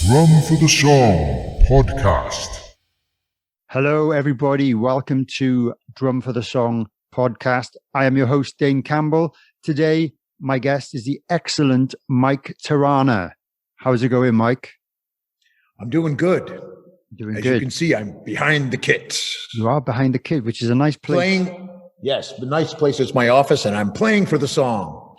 Drum for the Song podcast. Hello, everybody. Welcome to Drum for the Song podcast. I am your host, Dane Campbell. Today, my guest is the excellent Mike Terrana. How's it going, Mike? I'm doing good. Doing As good. you can see, I'm behind the kit. You are behind the kit, which is a nice place. Yes, the nice place is my office, and I'm playing for the song.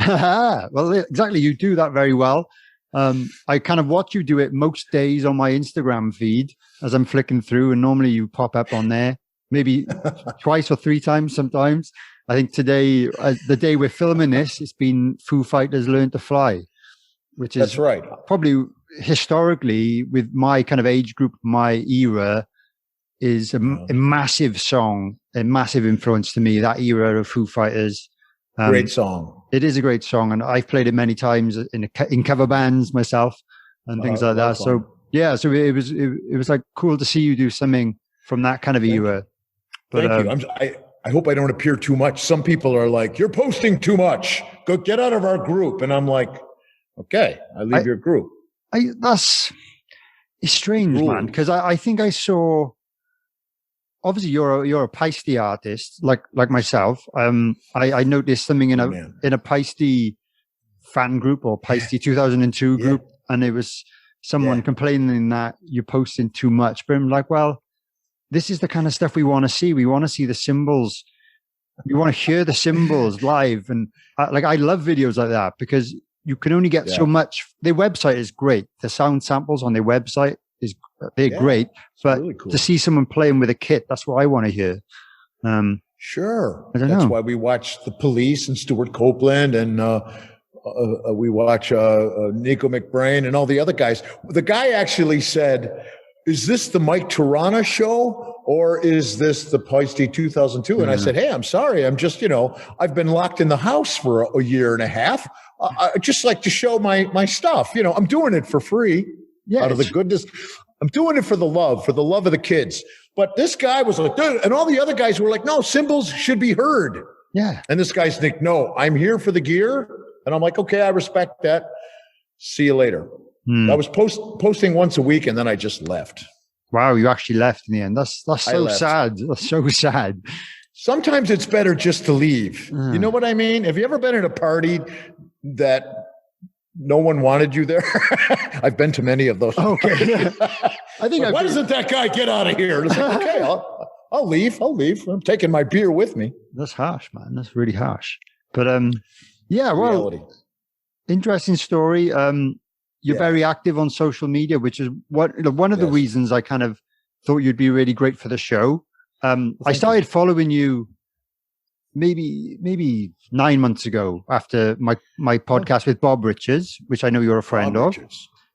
Well, exactly. You do that very well. I kind of watch you do it most days on my Instagram feed as I'm flicking through, and normally you pop up on there maybe twice or three times sometimes. I think today, the day we're filming this, it's been Foo Fighters Learn to Fly, which is That's right. Probably historically, with my kind of age group, my era, is a massive song, a massive influence to me, that era of Foo Fighters. Great song. It is a great song, and I've played it many times in cover bands myself and things like that. So yeah, so it was like cool to see you do something from that kind of era. But, Thank you. I hope I don't appear too much. Some people are like, "You're posting too much. Go get out of our group." And I'm like, "Okay, I leave your group." It's strange, man, because I think I saw. Obviously, you're a Paiste artist like myself. I noticed something in a Paiste fan group or Paiste 2002 group, and it was someone complaining that you're posting too much. But I'm like, well, this is the kind of stuff we want to see. We want to see the cymbals. We want to hear the cymbals live, and I love videos like that because you can only get so much. Their website is great. The sound samples on their website they're great, but really cool. To see someone playing with a kit, that's what I want to hear. Sure. That's know. Why we watch The Police and Stuart Copeland, and we watch Nico McBrain and all the other guys. The guy actually said, "Is this the Mike Terrana show, or is this the Paiste 2002?" And I said, "Hey, I'm sorry. I'm just, I've been locked in the house for a year and a half. I just like to show my stuff. I'm doing it for free." Yeah, out of the goodness. I'm doing it for the love of the kids. But this guy was like, dude, and all the other guys were like, no, cymbals should be heard. Yeah. And this guy's like, no, I'm here for the gear. And I'm like, okay, I respect that. See you later. I was posting once a week, and then I just left. Wow, you actually left in the end. That's so sad. That's so sad. Sometimes it's better just to leave. You know what I mean? Have you ever been at a party that no one wanted you there? I've been to many of those. Okay. I think. Why doesn't that guy get out of here? It's like, okay, I'll leave. I'm taking my beer with me. That's harsh, man. That's really harsh. But yeah. Well, reality. Interesting story. You're very active on social media, which is one of the reasons I kind of thought you'd be really great for the show. I started following you maybe 9 months ago after my podcast with Bob Richards, which I know you're a friend of.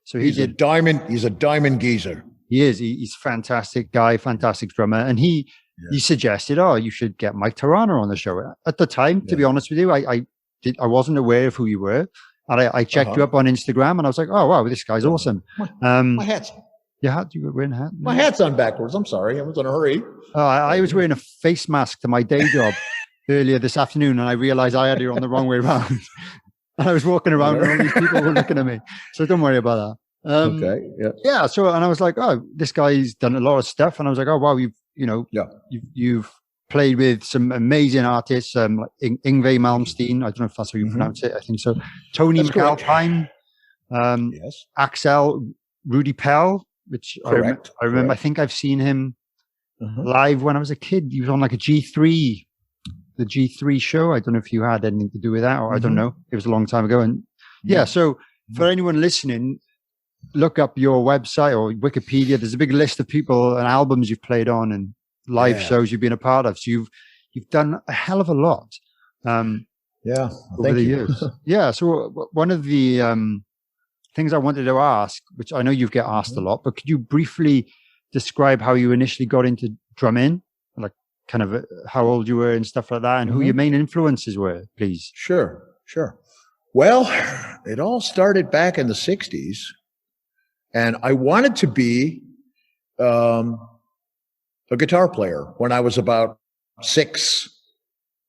So he's a diamond geezer. He is. He's a fantastic guy, fantastic drummer. And he suggested, you should get Mike Terrana on the show. At the time, to be honest with you, I wasn't aware of who you were. And I checked you up on Instagram, and I was like, oh, wow, this guy's awesome. My hat's your hat? You were wearing a hat? My hat's on backwards. I'm sorry. I was in a hurry. I was wearing a face mask to my day job earlier this afternoon, and I realized I had it on the wrong way around. And I was walking around and all these people were looking at me. So don't worry about that. Okay. Yeah. Yeah. So, and I was like, oh, this guy's done a lot of stuff. And I was like, oh, wow, you've played with some amazing artists, like Yngwie Malsteen. I don't know if that's how you pronounce it. I think so. Tony McAlpine, Axel, Rudi Pell, which I remember. I think I've seen him live when I was a kid. He was on like a G3. The G3 show. I don't know if you had anything to do with that, or I don't know. It was a long time ago. And so for anyone listening, look up your website or Wikipedia. There's a big list of people and albums you've played on and live shows you've been a part of. So you've done a hell of a lot. Over the years. Yeah. So one of the things I wanted to ask, which I know you get asked a lot, but could you briefly describe how you initially got into drumming? Like, kind of how old you were and stuff like that, and who your main influences were, please. Sure. Well, it all started back in the 60s, and I wanted to be a guitar player when I was about 6.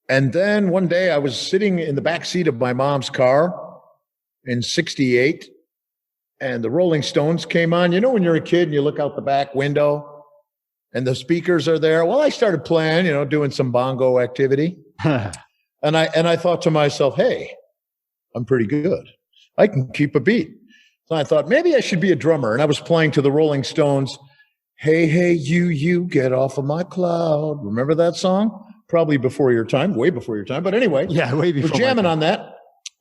And then one day I was sitting in the back seat of my mom's car in 68, and the Rolling Stones came on. You know, when you're a kid and you look out the back window and the speakers are there. Well, I started playing, you know, doing some bongo activity. And I thought to myself, hey, I'm pretty good. I can keep a beat. So I thought maybe I should be a drummer. And I was playing to the Rolling Stones. Hey, hey, you get off of my cloud. Remember that song? Probably before your time, way before your time. But anyway, yeah, way before. We're jamming on that.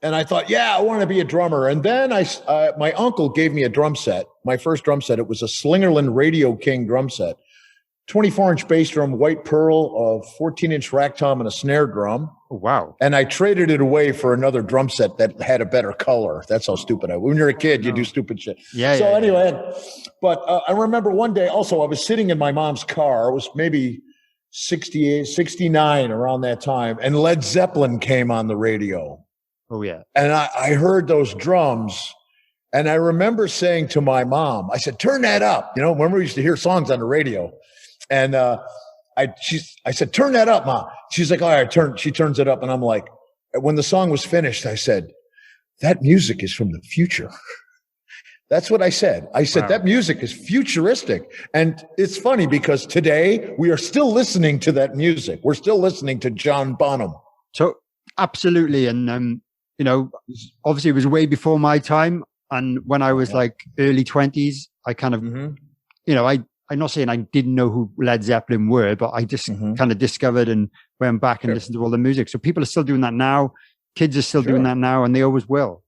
And I thought, yeah, I want to be a drummer. And then my uncle gave me a drum set, my first drum set. It was a Slingerland Radio King drum set. 24-inch bass drum, white pearl, a 14-inch rack tom, and a snare drum. Oh, wow. And I traded it away for another drum set that had a better color. That's how stupid I was. When you're a kid, you do stupid shit. Yeah. So anyway, but I remember one day also I was sitting in my mom's car. It was maybe 68, 69 around that time. And Led Zeppelin came on the radio. Oh, yeah. And I heard those drums. And I remember saying to my mom, I said, turn that up. You know, when we used to hear songs on the radio. And I said, turn that up, Ma. She's like, all right, she turns it up. And I'm like, when the song was finished, I said, that music is from the future. That's what I said. I said, wow. That music is futuristic. And it's funny because today we are still listening to that music. We're still listening to John Bonham. So absolutely. And, you know, obviously it was way before my time. And when I was like early 20s, I kind of, you know, I'm not saying I didn't know who Led Zeppelin were, but I just kind of discovered and went back and listened to all the music. So people are still doing that now. Kids are still doing that now, and they always will.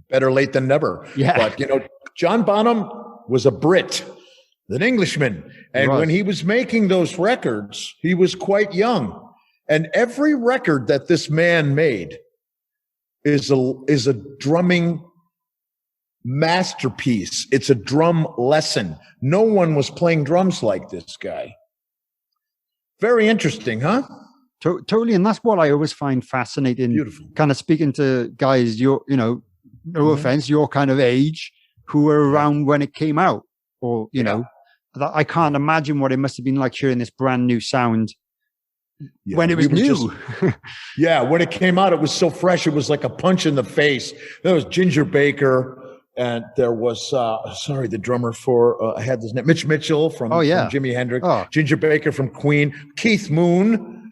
Better late than never. Yeah. But, you know, John Bonham was a Brit, an Englishman. And when he was making those records, he was quite young. And every record that this man made is a drumming masterpiece. It's a drum lesson. No one was playing drums like this guy. Very interesting, huh? Totally. And that's what I always find fascinating. Beautiful. Kind of speaking to guys, you know, no offense, your kind of age, who were around when it came out. Or, you know, I can't imagine what it must have been like hearing this brand new sound when it was new. When it came out, it was so fresh. It was like a punch in the face. There was Ginger Baker. And there was, the drummer for, I had this name, Mitch Mitchell from Jimi Hendrix, Ginger Baker from Queen, Keith Moon,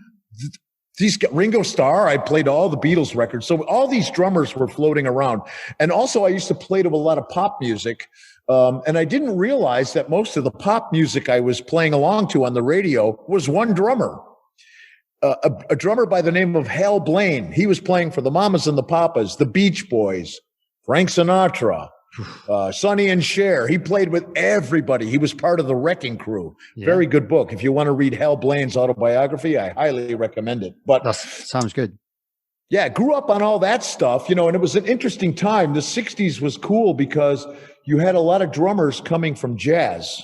Ringo Starr. I played all the Beatles records. So all these drummers were floating around. And also I used to play to a lot of pop music. And I didn't realize that most of the pop music I was playing along to on the radio was one drummer. A drummer by the name of Hal Blaine. He was playing for the Mamas and the Papas, the Beach Boys, Frank Sinatra, Sonny and Cher. He played with everybody. He was part of the Wrecking Crew. Yeah. Very good book. If you want to read Hal Blaine's autobiography, I highly recommend it. But that sounds good. Yeah, grew up on all that stuff, you know, and it was an interesting time. The 60s was cool because you had a lot of drummers coming from jazz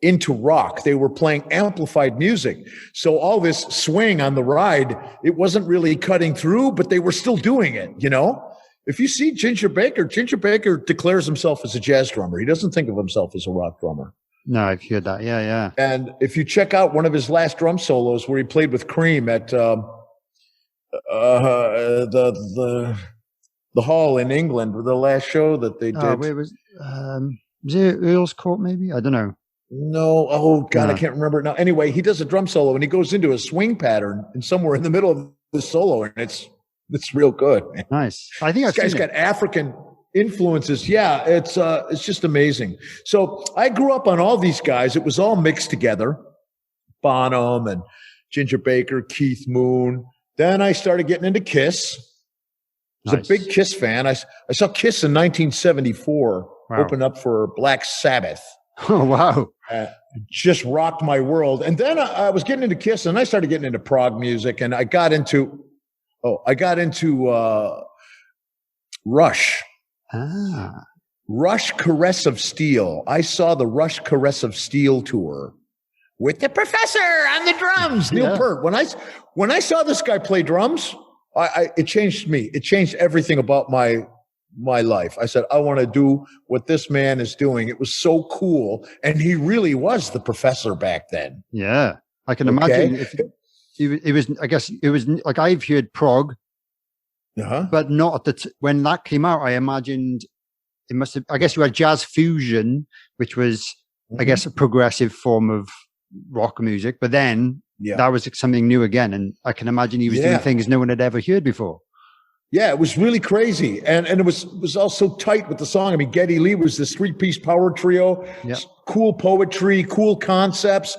into rock. They were playing amplified music. So all this swing on the ride, it wasn't really cutting through, but they were still doing it, you know? If you see Ginger Baker declares himself as a jazz drummer. He doesn't think of himself as a rock drummer. No, I've heard that. Yeah. And if you check out one of his last drum solos where he played with Cream at the hall in England, the last show that they did. Where was it Earl's Court maybe? I don't know. No. Oh, God, I can't remember it now. Anyway, he does a drum solo and he goes into a swing pattern and somewhere in the middle of the solo, and it's real good. Man. Nice. I think this guy's got African influences. Yeah, it's just amazing. So I grew up on all these guys. It was all mixed together. Bonham and Ginger Baker, Keith Moon. Then I started getting into Kiss. I was a big Kiss fan. I saw Kiss in 1974 open up for Black Sabbath. Oh, wow. Just rocked my world. And then I was getting into Kiss, and I started getting into prog music, and I got into Rush. Rush Caress of Steel. I saw the Rush Caress of Steel tour with the professor on the drums, Neil Peart. When I saw this guy play drums, it changed me. It changed everything about my life. I said, I want to do what this man is doing. It was so cool. And he really was the professor back then. Yeah. I can imagine it was, I guess it was like I've heard prog, but not at when that came out. I imagined it must have, I guess you had jazz fusion, which was, I guess, a progressive form of rock music, but then that was something new again. And I can imagine he was doing things no one had ever heard before. Yeah, it was really crazy. And it was also tight with the song. I mean, Geddy Lee was this 3-piece power trio, cool poetry, cool concepts.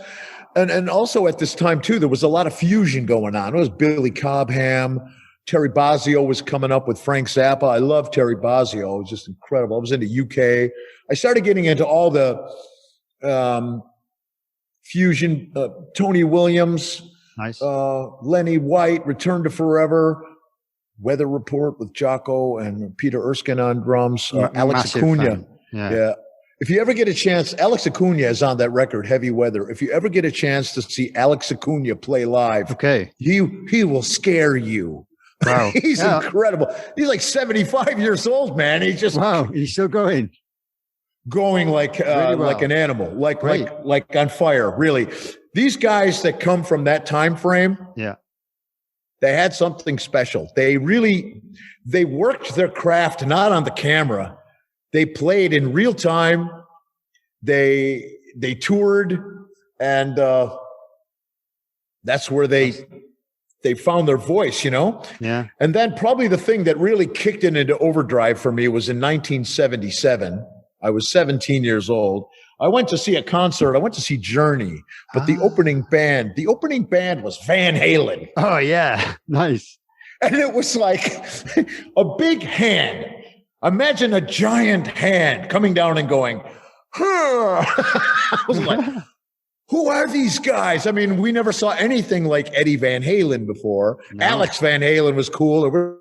And also at this time, too, there was a lot of fusion going on. It was Billy Cobham. Terry Bozzio was coming up with Frank Zappa. I love Terry Bozzio. It was just incredible. I was into UK. I started getting into all the fusion, Tony Williams, Lenny White, Return to Forever, Weather Report with Jocko and Peter Erskine on drums, Alex Acuna. Yeah. If you ever get a chance, Alex Acuna is on that record, Heavy Weather. If you ever get a chance to see Alex Acuna play live, he will scare you. Wow. He's incredible. He's like 75 years old, man. He's just he's still going like like an animal, like on fire. Really, these guys that come from that time frame, they had something special. They worked their craft not on the camera. They played in real time. They toured, and that's where they found their voice, you know? Yeah. And then probably the thing that really kicked it into overdrive for me was in 1977. I was 17 years old. I went to see a concert. I went to see Journey, but the opening band was Van Halen. Oh, yeah. Nice. And it was like a big hand. Imagine a giant hand coming down and going, I was like, who are these guys? I mean, we never saw anything like Eddie Van Halen before. No. Alex Van Halen was cool.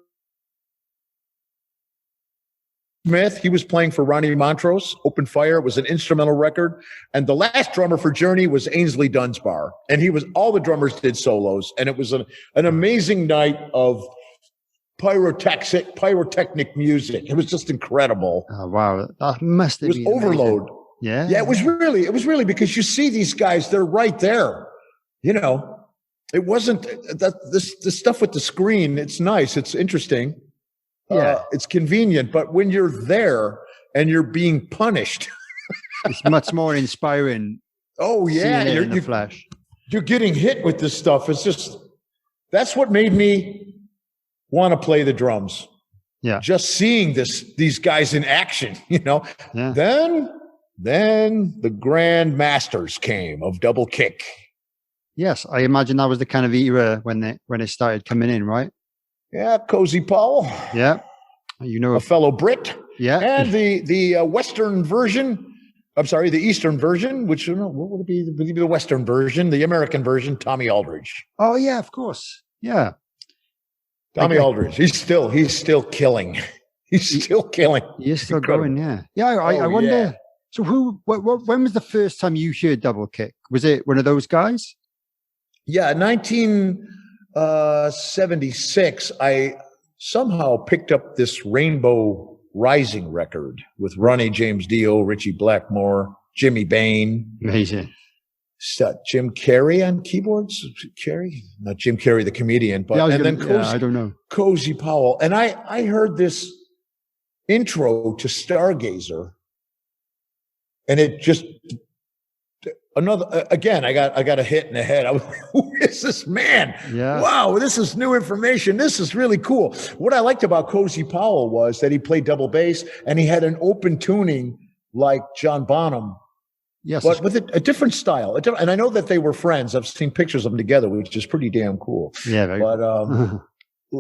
Smith, he was playing for Ronnie Montrose. Open Fire was an instrumental record. And the last drummer for Journey was Ainsley Dunsbar. And all the drummers did solos. And it was an amazing night of pyrotechnic music. It was just incredible. Oh, wow. That must have been overload. Amazing. Yeah. Yeah, it was really because you see these guys, they're right there. You know, it wasn't the stuff with the screen. It's nice. It's interesting. Yeah. It's convenient. But when you're there and you're being punished, it's much more inspiring. Oh, yeah. You're in the flesh. You're getting hit with this stuff. It's just, that's what made me want to play the drums. Yeah. Just seeing these guys in action, you know. Yeah. Then the grand masters came of double kick. Yes, I imagine that was the kind of era when it started coming in, right? Yeah, Cozy Powell. Yeah. You know, a fellow Brit. Yeah. And the Western version. I'm sorry, the Eastern version, which, what would it be? Would it be the Western version, the American version, Tommy Aldridge. Oh, yeah, of course. Yeah. Tommy Aldridge. He's still killing. He's still killing. He's still going, yeah. Yeah, I wonder. Yeah. So when was the first time you heard double kick? Was it one of those guys? Yeah, 1976, I somehow picked up this Rainbow Rising record with Ronnie James Dio, Richie Blackmore, Jimmy Bain. Amazing. Jim Carrey on keyboards. Not Jim Carrey, the comedian, but I don't know. Cozy Powell. And I heard this intro to Stargazer, and it just I got a hit in the head. I was like, who is this man? Yeah. Wow, this is new information. This is really cool. What I liked about Cozy Powell was that he played double bass and he had an open tuning like John Bonham. Yes. But with a different style. And I know that they were friends. I've seen pictures of them together, which is pretty damn cool. Yeah. But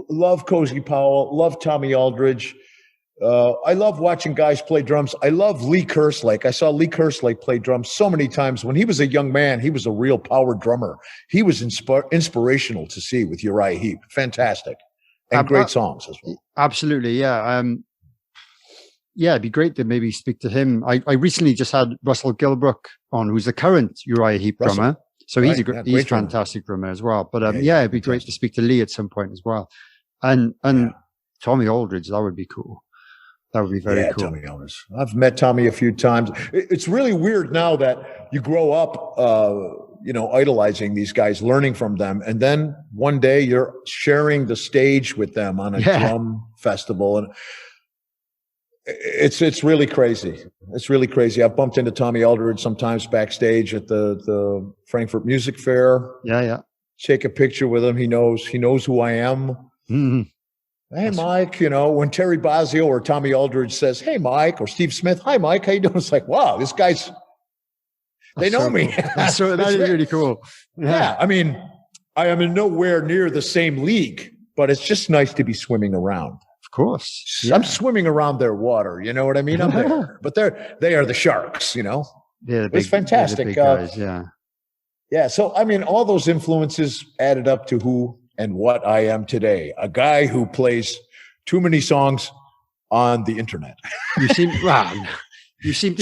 love Cozy Powell. Love Tommy Aldridge. I love watching guys play drums. I love Lee Kerslake. I saw Lee Kerslake play drums so many times. When he was a young man, he was a real power drummer. He was inspirational to see with Uriah Heep. Fantastic. And great songs as well. Absolutely, yeah. Yeah, it'd be great to maybe speak to him. I recently just had Russell Gilbrook on, who's the current Uriah Heep drummer. So he's a fantastic drummer as well. But it'd be great to speak to Lee at some point as well. And Tommy Aldridge, that would be cool. That would be very cool. Tommy Aldridge. I've met Tommy a few times. It's really weird now that you grow up, idolizing these guys, learning from them. And then one day you're sharing the stage with them on a drum festival. And It's really crazy. It's really crazy. I've bumped into Tommy Aldridge sometimes backstage at the Frankfurt Music Fair. Yeah. Take a picture with him. He knows who I am. Mm-hmm. Hey, Mike, when Terry Bozzio or Tommy Aldridge says, hey, Mike, or Steve Smith, hi, Mike, how you doing? It's like, wow, this guy's, they know me. That is really cool. Yeah. I mean, I am in nowhere near the same league, but it's just nice to be swimming around. Of course. I'm swimming around their water. You know what I mean? I'm there, but they are the sharks, Yeah, it's fantastic. Big guys, yeah. Yeah. So, I mean, all those influences added up to who and what I am today. A guy who plays too many songs on the internet. You seem to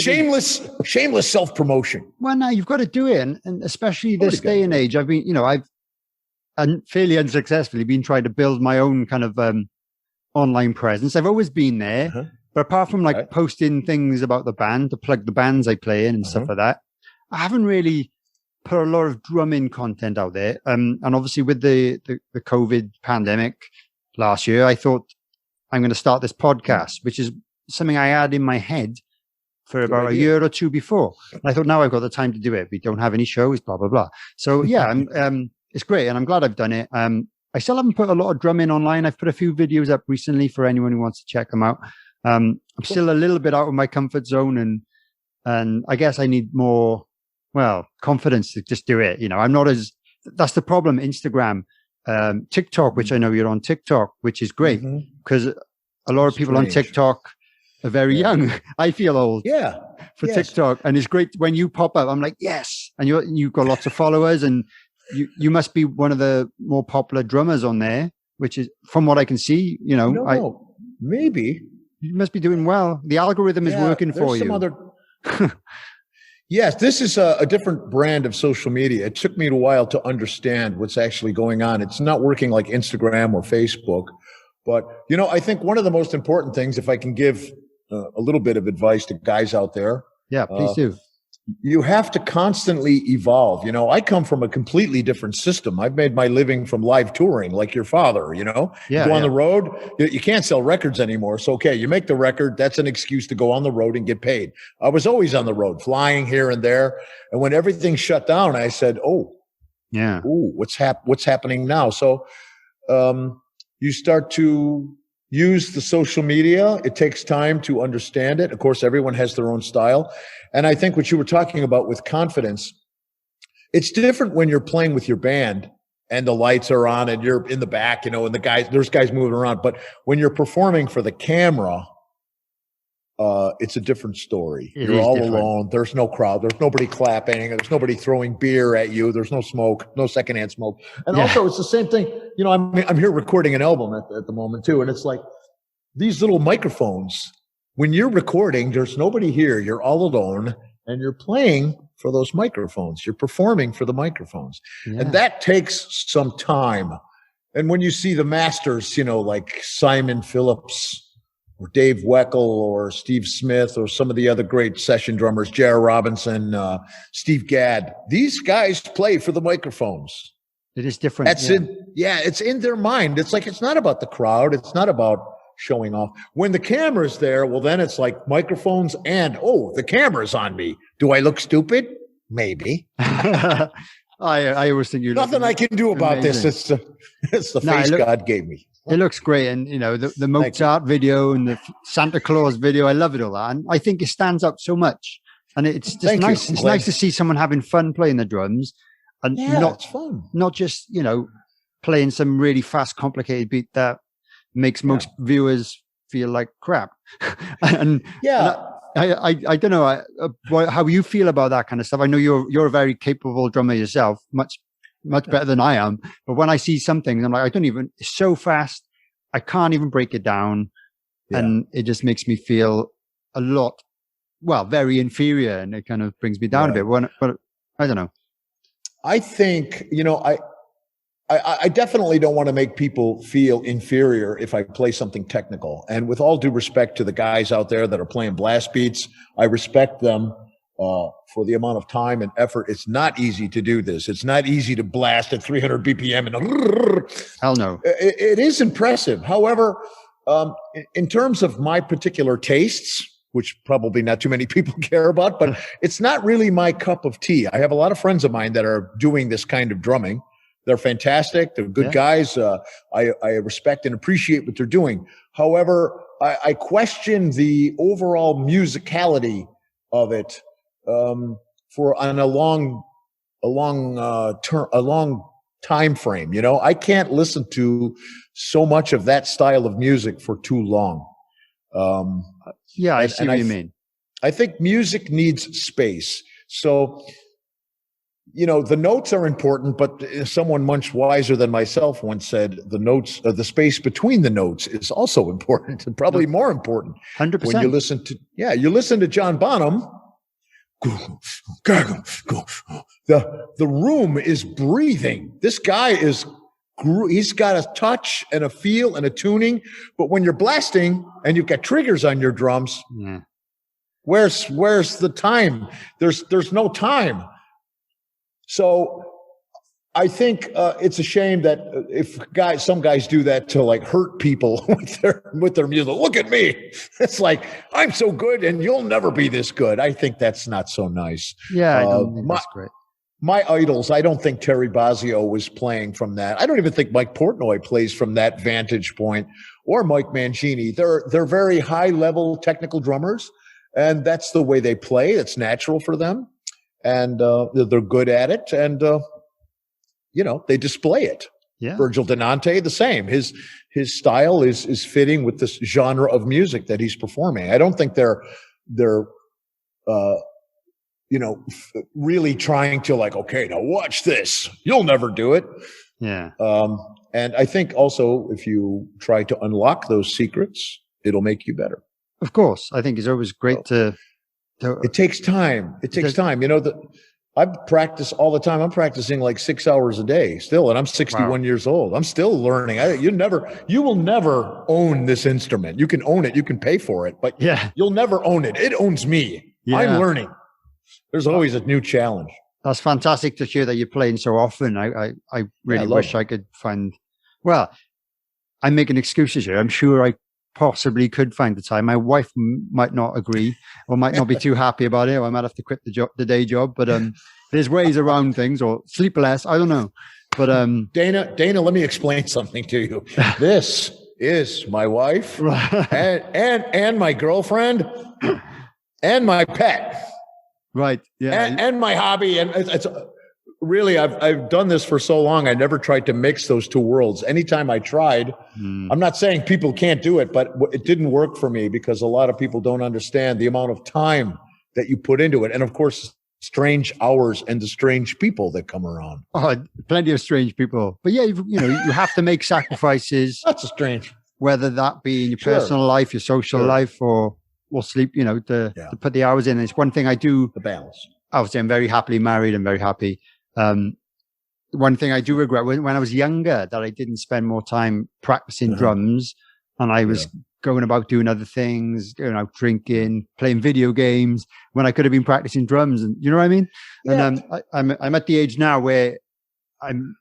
shameless self-promotion. Well, now you've got to do it. And especially this day and age, I've been, I've fairly unsuccessfully been trying to build my own kind of online presence. I've always been there, but apart from posting things about the band, to plug the bands I play in and stuff like that, I haven't really put a lot of drumming content out there. And obviously with the COVID pandemic last year, I thought I'm going to start this podcast, which is something I had in my head for about a year or two before. And I thought, now I've got the time to do it. We don't have any shows, blah, blah, blah. So yeah, it's great. And I'm glad I've done it. I still haven't put a lot of drumming online. I've put a few videos up recently for anyone who wants to check them out. I'm still a little bit out of my comfort zone, and I guess I need more, confidence to just do it. I'm not that's the problem. Instagram, TikTok, which I know you're on TikTok, which is great because a lot of people on TikTok are very young. I feel old for TikTok, and it's great when you pop up. I'm like, yes. And you've got lots of followers, and you must be one of the more popular drummers on there, which is, from what I can see, maybe you must be doing well. The algorithm is working for you. Yes, this is a different brand of social media. It took me a while to understand what's actually going on. It's not working like Instagram or Facebook. But, I think one of the most important things, if I can give a little bit of advice to guys out there. Yeah, please do. You have to constantly evolve. I come from a completely different system. I've made my living from live touring, like your father, you go on the road. You can't sell records anymore. So, okay, you make the record. That's an excuse to go on the road and get paid. I was always on the road, flying here and there. And when everything shut down, I said, what's happening now? So you start to use the social media. It takes time to understand it. Of course, everyone has their own style. And I think what you were talking about with confidence, it's different when you're playing with your band and the lights are on and you're in the back, and there's guys moving around. But when you're performing for the camera, it's a different story. You're all alone. There's no crowd. There's nobody clapping. There's nobody throwing beer at you. There's no smoke, no secondhand smoke. And also, it's the same thing. I'm here recording an album at the moment too, and it's like these little microphones. When you're recording, there's nobody here. You're all alone, and you're playing for those microphones. You're performing for the microphones, and that takes some time. And when you see the masters, like Simon Phillips, or Dave Weckl, or Steve Smith, or some of the other great session drummers, J.R. Robinson, Steve Gadd. These guys play for the microphones. It is different. It's in their mind. It's like, it's not about the crowd. It's not about showing off. When the camera's there, well, then it's like microphones and, the camera's on me. Do I look stupid? Maybe. I always think you nothing I can do about this. It's the face God gave me. It looks great. And, the Mozart video and the Santa Claus video, I love it all that. And I think it stands up so much. And it's just nice. It's nice to see someone having fun playing the drums and it's fun. Not just, playing some really fast, complicated beat that makes most viewers feel like crap. and I don't know how you feel about that kind of stuff. I know you're a very capable drummer yourself, much better than I am. But when I see something, I'm like, it's so fast. I can't even break it down. And it just makes me feel a lot, very inferior. And it kind of brings me down a bit. But I don't know. I think, I definitely don't want to make people feel inferior if I play something technical. And with all due respect to the guys out there that are playing blast beats, I respect them for the amount of time and effort. It's not easy to do this. It's not easy to blast at 300 BPM. Hell no. It is impressive. However, In terms of my particular tastes, which probably not too many people care about, but it's not really my cup of tea. I have a lot of friends of mine that are doing this kind of drumming. They're fantastic. They're good guys. I respect and appreciate what they're doing. However, I question the overall musicality of it on a long time frame. You know, I can't listen to so much of that style of music for too long. I see what you mean. I think music needs space. So, you know, the notes are important, but someone much wiser than myself once said the space between the notes is also important, and probably more important. 100%. When you listen to John Bonham, the room is breathing. This guy he's got a touch and a feel and a tuning, but when you're blasting and you've got triggers on your drums, where's the time? There's no time. So I think it's a shame that some guys do that to like hurt people with their music. Look at me. It's like, I'm so good and you'll never be this good. I think that's not so nice. Yeah, I don't think that's great. My idols, I don't think Terry Bozzio was playing from that. I don't even think Mike Portnoy plays from that vantage point, or Mike Mangini. They're very high level technical drummers, and that's the way they play. It's natural for them. And they're good at it, and they display it. Yeah. Virgil Donante, the same. His style is fitting with this genre of music that he's performing. I don't think they're really trying to like, okay, now watch this. You'll never do it. Yeah. And I think also if you try to unlock those secrets, it'll make you better. Of course, I think it's always great to. It takes time. You know, I practice all the time. I'm practicing like 6 hours a day still, and I'm 61 years old. I'm still learning. You will never own this instrument. You can own it. You can pay for it, but you'll never own it. It owns me. Yeah. I'm learning. There's always a new challenge. That's fantastic to hear that you're playing so often. I really wish I could find. Well, I'm making excuses here. I'm sure I possibly could find the time. My wife might not agree or might not be too happy about it, or I might have to quit the day job, but there's ways around things, or sleep less, I don't know. But Dana, let me explain something to you. This is my wife and my girlfriend and my pet. Right. Yeah. And my hobby. And it's really, I've done this for so long. I never tried to mix those two worlds. Anytime I tried, I'm not saying people can't do it, but it didn't work for me because a lot of people don't understand the amount of time that you put into it. And of course, strange hours and the strange people that come around. Oh, plenty of strange people. But yeah, you have to make sacrifices. That's strange. Whether that be in your personal life, your social life, or sleep, to put the hours in. It's one thing I do. The balance. Obviously, I'm very happily married and very happy. One thing I do regret when I was younger that I didn't spend more time practicing drums, and I was going about doing other things, going out drinking, playing video games when I could have been practicing drums. And you know what I mean? Yeah. And I'm at the age now where I'm,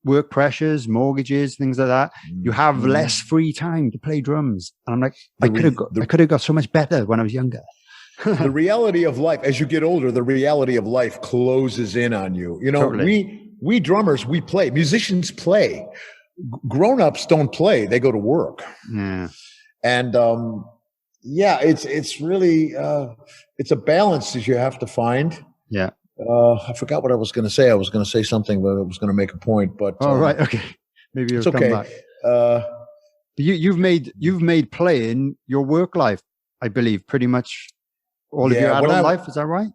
work pressures, mortgages, things like that. You have less free time to play drums, and I'm like, I could have got so much better when I was younger. The reality of life, as you get older, the reality of life closes in on you. Totally. We drummers, we play. Musicians play. Grown-ups don't play. They go to work. Yeah. And it's really it's a balance that you have to find. Yeah. I forgot what I was going to say. I was going to say something, but I was going to make a point. But right, okay, maybe it'll come back. You've made playing your work life, I believe, pretty much all of your adult life. Is that right?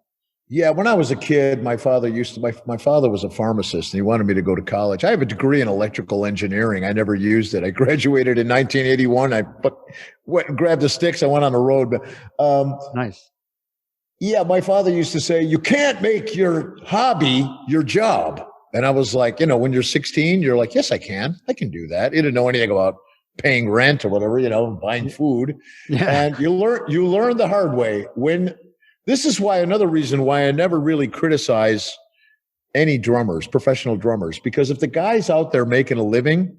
Yeah. When I was a kid, my father my father was a pharmacist, and he wanted me to go to college. I have a degree in electrical engineering. I never used it. I graduated in 1981. I went and grabbed the sticks. I went on the road. But nice. Yeah, my father used to say, you can't make your hobby your job. And I was like, when you're 16, you're like, yes, I can. I can do that. He didn't know anything about paying rent or whatever, buying food. Yeah. And you learn the hard way. This is another reason why I never really criticize any drummers, professional drummers, because if the guy's out there making a living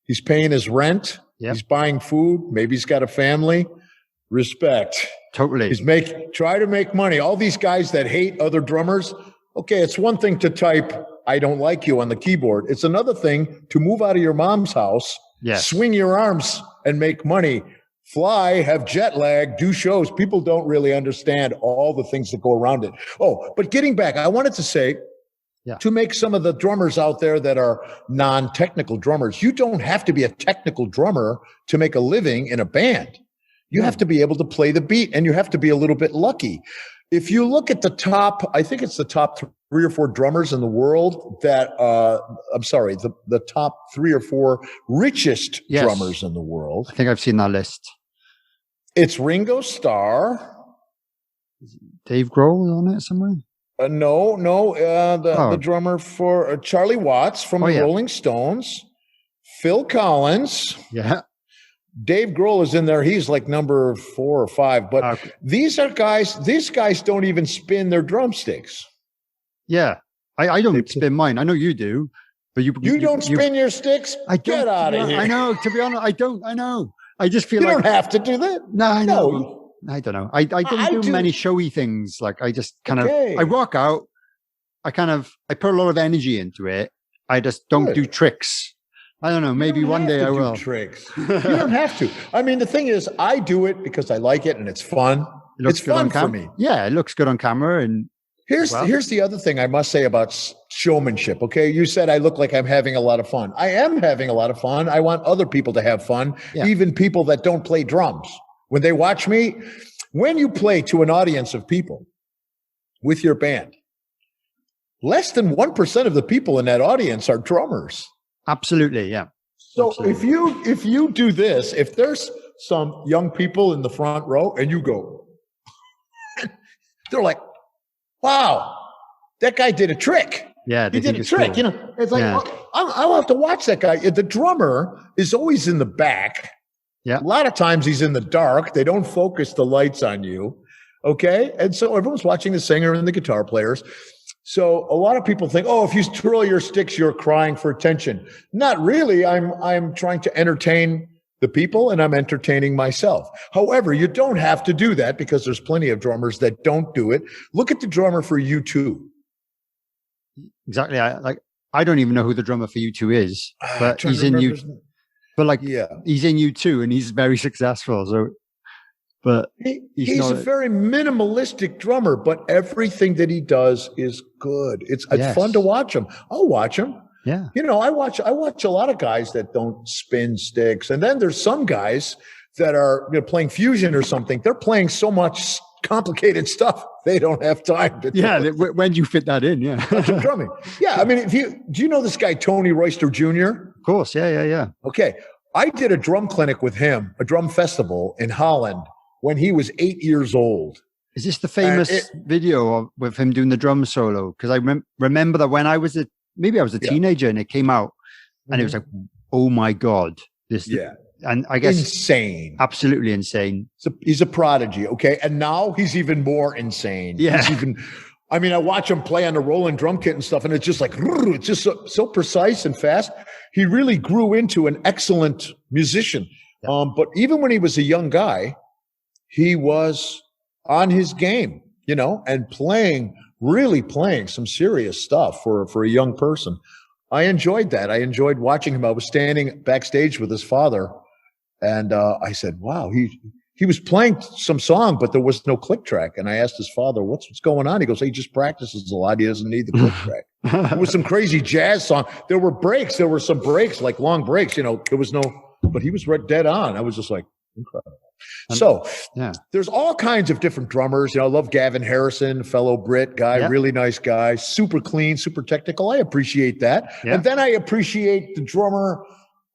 He's paying his rent. Yep. He's buying food. Maybe he's got a family. Respect. Totally. He's try to make money. All these guys that hate other drummers. Okay, it's one thing to type "I don't like you" on the keyboard. It's another thing to move out of your mom's house, swing your arms, and make money. Fly, have jet lag, do shows. People don't really understand all the things that go around it. Oh, but getting back, I wanted to say, to make some of the drummers out there that are non-technical drummers, you don't have to be a technical drummer to make a living in a band. You have to be able to play the beat, and you have to be a little bit lucky. If you look at the top, I think it's the top 3 or 4 drummers in the world that, the top 3 or 4 richest drummers in the world. I think I've seen that list. It's Ringo Starr. Dave Grohl on it somewhere? The drummer for Charlie Watts from the Rolling Stones. Phil Collins. Yeah. Dave Grohl is in there. He's like number 4 or 5. But these guys don't even spin their drumsticks. Yeah. I don't spin mine. I know you do. But you don't spin your sticks? Get out of here. I know. To be honest, I don't. I know. I just feel you don't have to do that. No, I know. No. I don't know. I don't do many showy things. Like I just kind of, I rock out. I put a lot of energy into it. I just don't do tricks. I don't know. Maybe one day I will. Tricks. You don't have to. I mean, the thing is, I do it because I like it and it's fun. It's fun for me. Yeah, it looks good on camera. And here's the other thing I must say about showmanship. Okay, you said I look like I'm having a lot of fun. I am having a lot of fun. I want other people to have fun, even people that don't play drums. When they watch me, when you play to an audience of people with your band, less than 1% of the people in that audience are drummers. Absolutely, yeah. So if you do this, if there's some young people in the front row and you go, they're like, "Wow, that guy did a trick." Yeah, he did a trick. Cool. It's like I'll have to watch that guy. The drummer is always in the back. Yeah, a lot of times he's in the dark. They don't focus the lights on you. Okay, and so everyone's watching the singer and the guitar players. So a lot of people think, oh, if you twirl your sticks, you're crying for attention. Not really. I'm trying to entertain the people and I'm entertaining myself. However, you don't have to do that because there's plenty of drummers that don't do it. Look at the drummer for U2. Exactly. I don't even know who the drummer for U2 is, but he's in U2. But he's in U2 and he's very successful. So. But he's a very minimalistic drummer, but everything that he does is good. It's fun to watch him. I'll watch him. Yeah. I watch a lot of guys that don't spin sticks. And then there's some guys that are playing fusion or something. They're playing so much complicated stuff. They don't have time to when do you fit that in? Yeah. Drumming. Yeah. I mean, do you know this guy, Tony Royster Jr.? Of course. Yeah. Okay. I did a drum clinic with him, a drum festival in Holland, when he was 8 years old. Is this the famous video with him doing the drum solo? Because I remember that when I was a teenager and it came out and it was like, oh my God. And I guess insane. Absolutely insane. So he's a prodigy. Okay. And now he's even more insane. Yeah. I watch him play on the rolling drum kit and stuff, and it's just like, it's just so precise and fast. He really grew into an excellent musician. Yeah. But even when he was a young guy, he was on his game, and really playing some serious stuff for a young person. I enjoyed that. I enjoyed watching him. I was standing backstage with his father, and I said, wow, he was playing some song, but there was no click track. And I asked his father, what's going on? He goes, he just practices a lot. He doesn't need the click track. It was some crazy jazz song. There were breaks. There were some breaks, like long breaks. There was but he was dead on. I was just like, incredible. So there's all kinds of different drummers. I love Gavin Harrison, fellow Brit guy, really nice guy, super clean, super technical. I appreciate that. Yeah. And then I appreciate the drummer.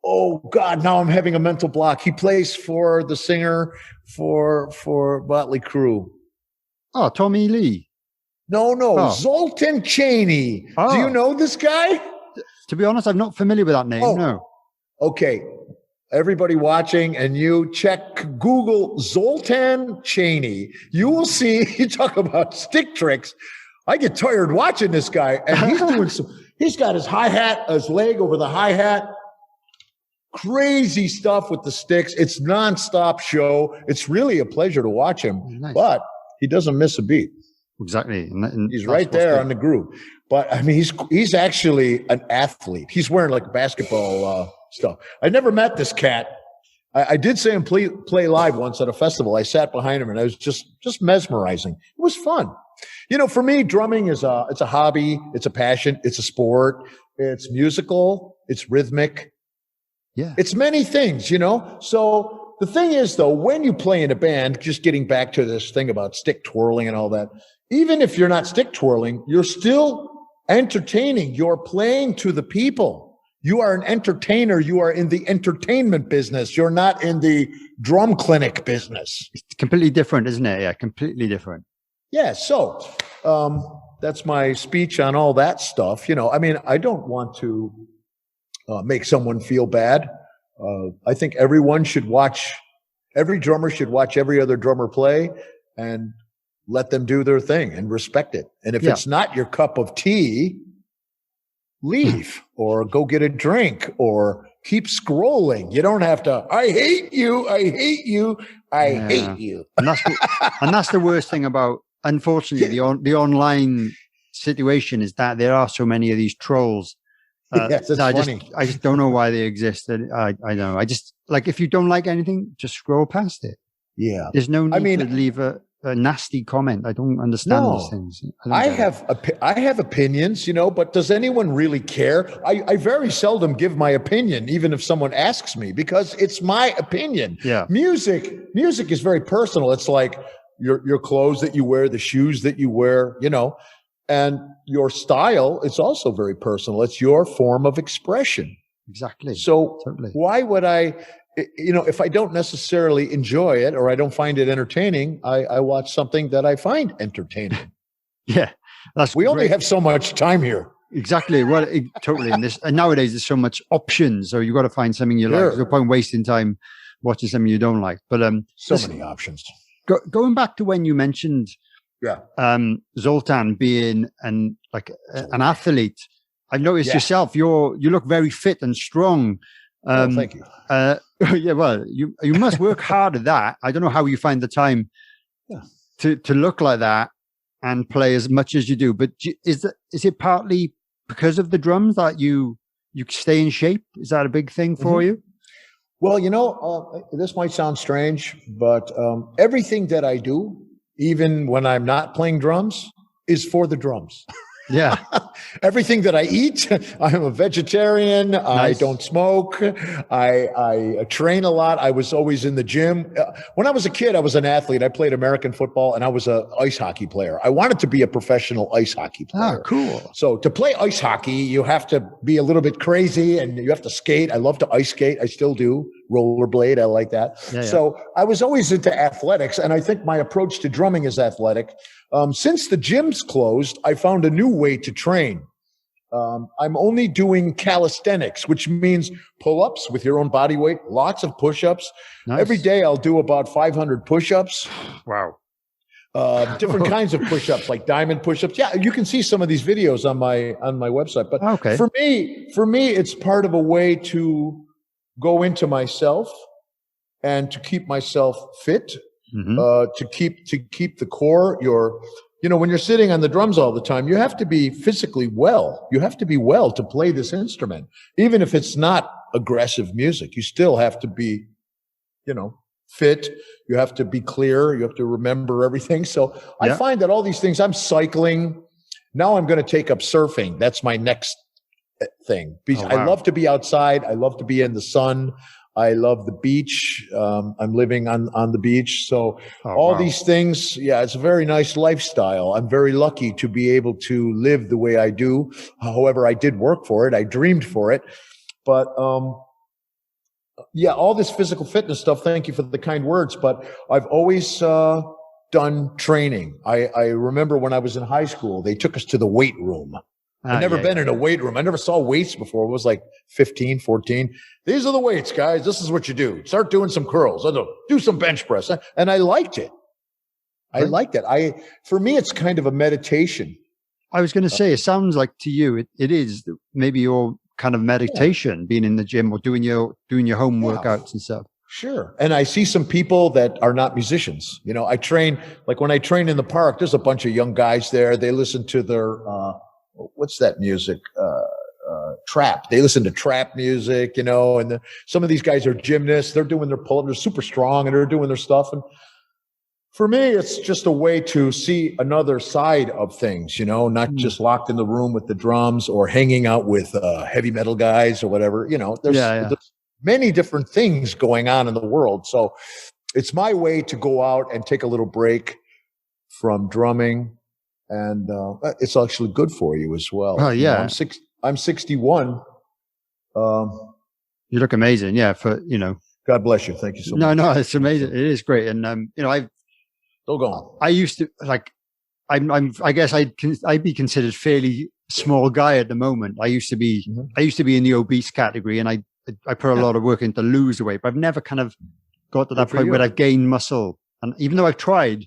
Oh God, now I'm having a mental block. He plays for the singer for Motley Crue. Oh, Tommy Lee. No, Zoltan Chaney. Oh. Do you know this guy? To be honest, I'm not familiar with that name. Oh. No. Okay. Everybody watching, and you Google Zoltan Chaney. You will see, you talk about stick tricks. I get tired watching this guy, and he's doing he's got his hi-hat, his leg over the hi-hat. crazy stuff with the sticks. It's nonstop show. It's really a pleasure to watch him, but he doesn't miss a beat. Exactly. And he's right there on the groove. But I mean, he's actually an athlete. He's wearing like basketball stuff. I never met this cat. I did see him play live once at a festival. I sat behind him and I was just mesmerizing. It was fun. You know, for me, drumming it's a hobby. It's a passion. It's a sport. It's musical. It's rhythmic. Yeah. It's many things, you know? So the thing is, though, when you play in a band, just getting back to this thing about stick twirling and all that, even if you're not stick twirling, you're still entertaining. You're playing to the people. You are an entertainer. You are in the entertainment business. You're not in the drum clinic business. It's completely different, isn't it? Yeah, completely different. Yeah. So that's my speech on all that stuff. You know, I mean, I don't want to make someone feel bad. I think every drummer should watch every other drummer play and let them do their thing and respect it. And if it's not your cup of tea, leave or go get a drink or keep scrolling. You don't have to, I hate you. I hate you. I hate you. And that's the worst thing about, unfortunately, the online situation is that there are so many of these trolls. Yes, it's funny. I just don't know why they exist. I know. I just, like, if you don't like anything, just scroll past it. Yeah. There's no need to leave a nasty comment. I don't understand these things. I have opinions, you know, but does anyone really care? I very seldom give my opinion, even if someone asks me, because it's my opinion. Yeah. Music is very personal. It's like your clothes that you wear, the shoes that you wear, you know, and your style is also very personal. It's your form of expression. Exactly. So why would I, you know, if I don't necessarily enjoy it or I don't find it entertaining, I watch something that I find entertaining. Yeah. We only have so much time here. Exactly. Well, totally. And nowadays there's so much options. So you've got to find something you like. There's no point wasting time watching something you don't like. But many options. Going back to when you mentioned Zoltan being an athlete, I've noticed yourself, you look very fit and strong. Thank you. Yeah, well, you must work hard at that. I don't know how you find the time to look like that and play as much as you do. But is it partly because of the drums that you stay in shape? Is that a big thing for you? Well, you know, this might sound strange, but everything that I do, even when I'm not playing drums, is for the drums. Yeah. Everything that I eat, I'm a vegetarian. Nice. I don't smoke. I train a lot. I was always in the gym. When I was a kid, I was an athlete. I played American football and I was an ice hockey player. I wanted to be a professional ice hockey player. Oh, cool. So to play ice hockey, you have to be a little bit crazy and you have to skate. I love to ice skate. I still do. Rollerblade. I like that. Yeah. So I was always into athletics. And I think my approach to drumming is athletic. Since the gym's closed, I found a new way to train. I'm only doing calisthenics, which means pull-ups with your own body weight, lots of push-ups. Nice. Every day I'll do about 500 push-ups. Wow. Different kinds of push-ups, like diamond push-ups. Yeah, you can see some of these videos on my website. But for me, it's part of a way to go into myself and to keep myself fit. Mm-hmm. To keep the core, when you're sitting on the drums all the time, you have to be physically well. You have to be well to play this instrument. Even if it's not aggressive music, you still have to be, fit. You have to be clear. You have to remember everything. So I find that all these things, I'm cycling. Now I'm going to take up surfing. That's my next thing. Because I love to be outside. I love to be in the sun. I love the beach. I'm living on the beach. So these things, it's a very nice lifestyle. I'm very lucky to be able to live the way I do. However, I did work for it. I dreamed for it. But all this physical fitness stuff, thank you for the kind words. But I've always done training. I remember when I was in high school, they took us to the weight room. I've never been in a weight room. I never saw weights before. It was like 15, 14. These are the weights, guys. This is what you do. Start doing some curls. Do some bench press. And I liked it. For me, it's kind of a meditation. I was going to say, it sounds like to you, it is maybe your kind of meditation, being in the gym or doing your home workouts and stuff. Sure. And I see some people that are not musicians. You know, I train, like when I train in the park, there's a bunch of young guys there. They listen to their, what's that music? Trap. They listen to trap music, you know, and some of these guys are gymnasts. They're doing their pull-up. They're super strong and they're doing their stuff. And for me, it's just a way to see another side of things, you know, not just locked in the room with the drums or hanging out with heavy metal guys or whatever. You know, there's many different things going on in the world. So it's my way to go out and take a little break from drumming. And it's actually good for you as well. Oh, yeah. You know, I'm 61. You look amazing. Yeah. God bless you. Thank you so much. No, it's amazing. It is great. And, you know, I used to I guess I'd be considered fairly small guy at the moment. I used to be in the obese category, and I put a lot of work in to lose the weight, but I've never kind of got to that point where I've gained muscle. And even though I've tried,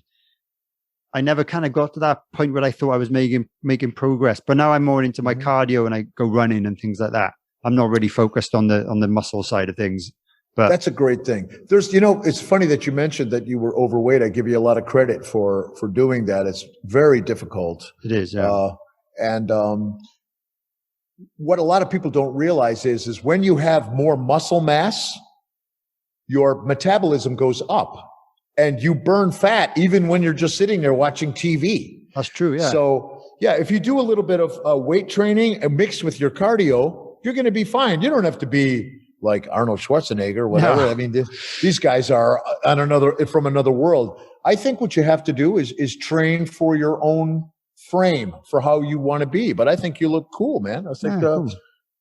I never kind of got to that point where I thought I was making progress. But now I'm more into my cardio and I go running and things like that. I'm not really focused on the muscle side of things. But that's a great thing. There's, you know, it's funny that you mentioned that you were overweight. I give you a lot of credit for doing that. It's very difficult. It is, yeah. And what a lot of people don't realize is when you have more muscle mass, your metabolism goes up. And you burn fat even when you're just sitting there watching TV. That's true, yeah. So, yeah, if you do a little bit of weight training and mixed with your cardio, you're going to be fine. You don't have to be like Arnold Schwarzenegger or whatever. No. I mean, these guys are from another world. I think what you have to do is train for your own frame, for how you want to be. But I think you look cool, man. I think cool.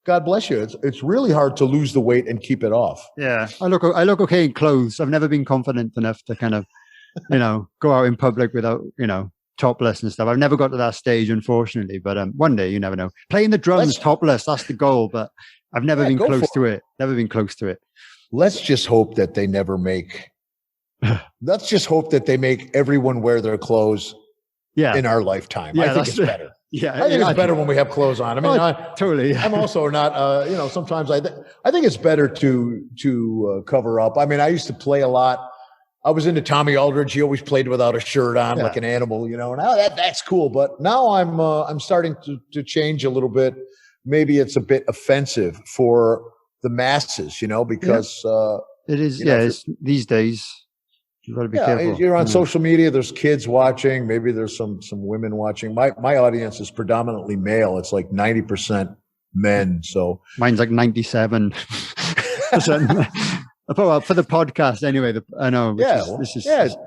God bless you. It's really hard to lose the weight and keep it off. Yeah, I look okay in clothes. I've never been confident enough to kind of, you know, go out in public without, you know, topless and stuff. I've never got to that stage, unfortunately. But one day, you never know. Playing the drums topless, that's the goal. But I've never been close to it. Never been close to it. Let's just hope that they never make. Let's just hope that they make everyone wear their clothes. Yeah. In our lifetime, I think it's better. Yeah, I think it's better when we have clothes on. I mean, totally. I'm also not, you know, sometimes I think it's better to cover up. I mean, I used to play a lot. I was into Tommy Aldridge. He always played without a shirt on, like an animal, you know. Now that's cool. But now I'm starting to change a little bit. Maybe it's a bit offensive for the masses, you know, because it is. It's these days. You got to be careful. You're on social media. There's kids watching. Maybe there's some women watching. My audience is predominantly male. It's like 90% men. So mine's like 97%. For the podcast, anyway. I know.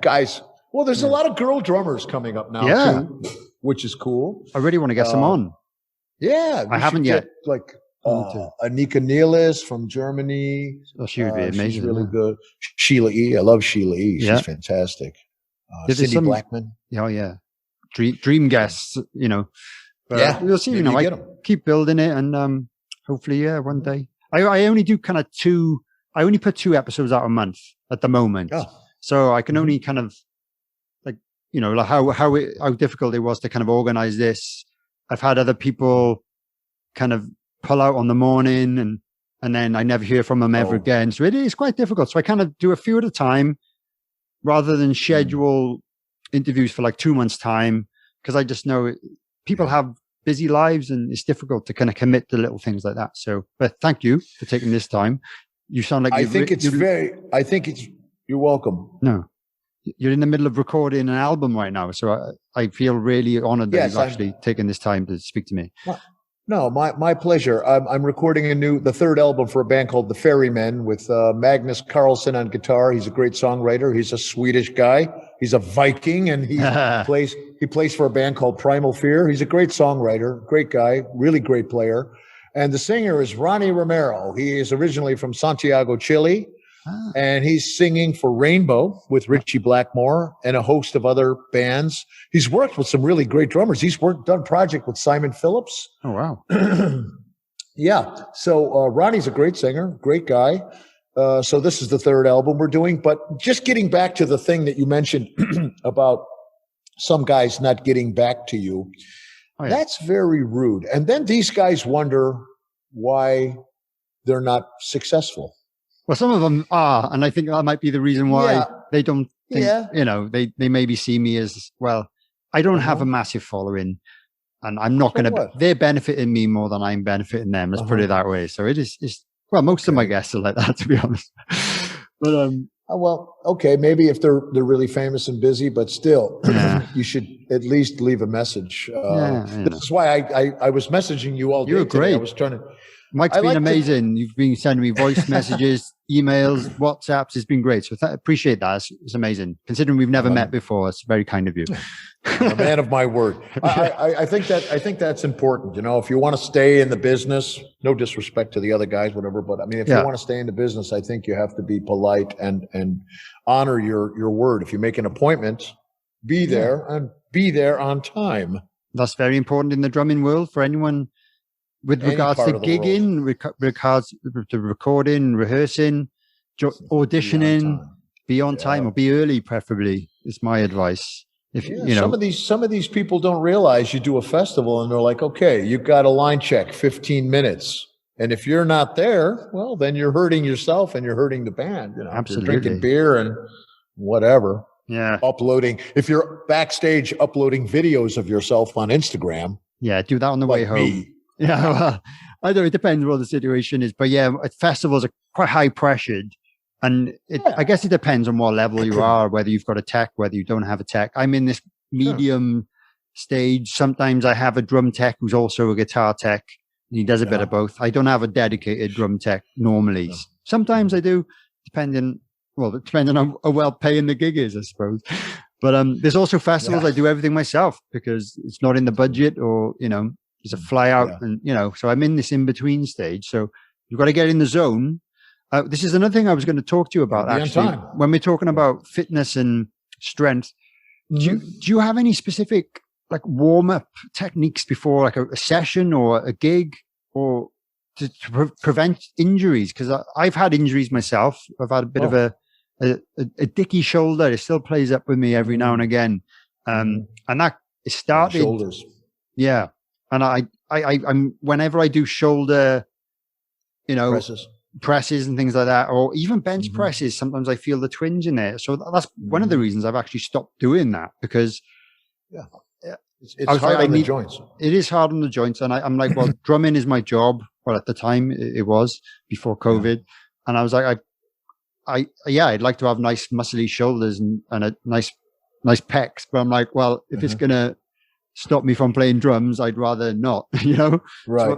Guys. Well, there's a lot of girl drummers coming up now too, which is cool. I really want to get some on. Yeah, I haven't yet. Like Anika Nielis from Germany. Oh, she would be amazing. She's really good. Sheila E. I love Sheila E. She's fantastic. Cindy Blackman. Oh, yeah. Dream guests, you know. We'll see. You know, I keep building it, and hopefully, one day. I only do kind of I only put 2 episodes out a month at the moment. Oh. So I can only kind of, like, you know, like how difficult it was to kind of organize this. I've had other people kind of pull out on the morning and then I never hear from them ever again. So it is quite difficult. So I kind of do a few at a time rather than schedule interviews for like 2 months time. Cause I just know people have busy lives and it's difficult to kind of commit to little things like that. So, but thank you for taking this time. You sound like you're welcome. No, you're in the middle of recording an album right now. So I feel really honored that you've actually taken this time to speak to me. No, my pleasure. I'm recording the 3rd album for a band called The Ferrymen with Magnus Carlsen on guitar. He's a great songwriter. He's a Swedish guy. He's a Viking, and he plays for a band called Primal Fear. He's a great songwriter, great guy, really great player. And the singer is Ronnie Romero. He is originally from Santiago, Chile. And he's singing for Rainbow with Richie Blackmore and a host of other bands. He's worked with some really great drummers. He's done project with Simon Phillips. Oh, wow. Yeah. So Ronnie's a great singer, great guy. So this is the 3rd album we're doing. But just getting back to the thing that you mentioned about some guys not getting back to you, that's very rude. And then these guys wonder why they're not successful. Well, some of them are, and I think that might be the reason why they don't think, they maybe see me as, well, I don't have a massive following, and I'm not going to, they're benefiting me more than I'm benefiting them. Let's put it that way. So well, most of my guests are like that, to be honest. But, well, okay, maybe if they're really famous and busy, but still, you should at least leave a message. This is why I was messaging you all day. You're great. I was trying to. Mike's been amazing. You've been sending me voice messages, emails, WhatsApps. It's been great. So appreciate that. It's amazing. Considering we've never met before, it's very kind of you. I'm a man of my word. I think that's important. If you want to stay in the business, no disrespect to the other guys, whatever, but I mean, if you want to stay in the business, I think you have to be polite and honor your word. If you make an appointment, be there and be there on time. That's very important in the drumming world for anyone. With regards to gigging, regards to recording, rehearsing, auditioning, be on time or be early, preferably. Is my advice. If some of these people don't realize you do a festival and they're like, okay, you got a line check, 15 minutes, and if you're not there, well, then you're hurting yourself and you're hurting the band. Absolutely. You're drinking beer and whatever. Yeah. If you're backstage uploading videos of yourself on Instagram. Yeah, do that on the way home. Yeah, well, I don't know. It depends what the situation is, but festivals are quite high pressured, and I guess it depends on what level you are, whether you've got a tech, whether you don't have a tech. I'm in this medium stage. Sometimes I have a drum tech who's also a guitar tech, and he does a bit of both. I don't have a dedicated drum tech normally. No. Sometimes I do, depending on how well paying the gig is, I suppose. But there's also festivals I do everything myself because it's not in the budget, or it's a fly out, and so I'm in this in between stage. So you've got to get in the zone. This is another thing I was going to talk to you about, actually, when we're talking about fitness and strength. Do you have any specific warm up techniques before a session or a gig, or to prevent injuries? Because I've had injuries myself. I've had a bit of a dicky shoulder. It still plays up with me every now and again, and that started shoulders. Yeah. And I'm whenever I do shoulder, presses and things like that, or even bench presses, sometimes I feel the twinge in there. So that's one of the reasons I've actually stopped doing that, because it's hard on the joints. It is hard on the joints, and I'm like, well, drumming is my job. Well, at the time it was before COVID, and I was like, I'd like to have nice muscly shoulders and a nice pecs, but I'm like, well, if it's gonna stop me from playing drums, I'd rather not, Right.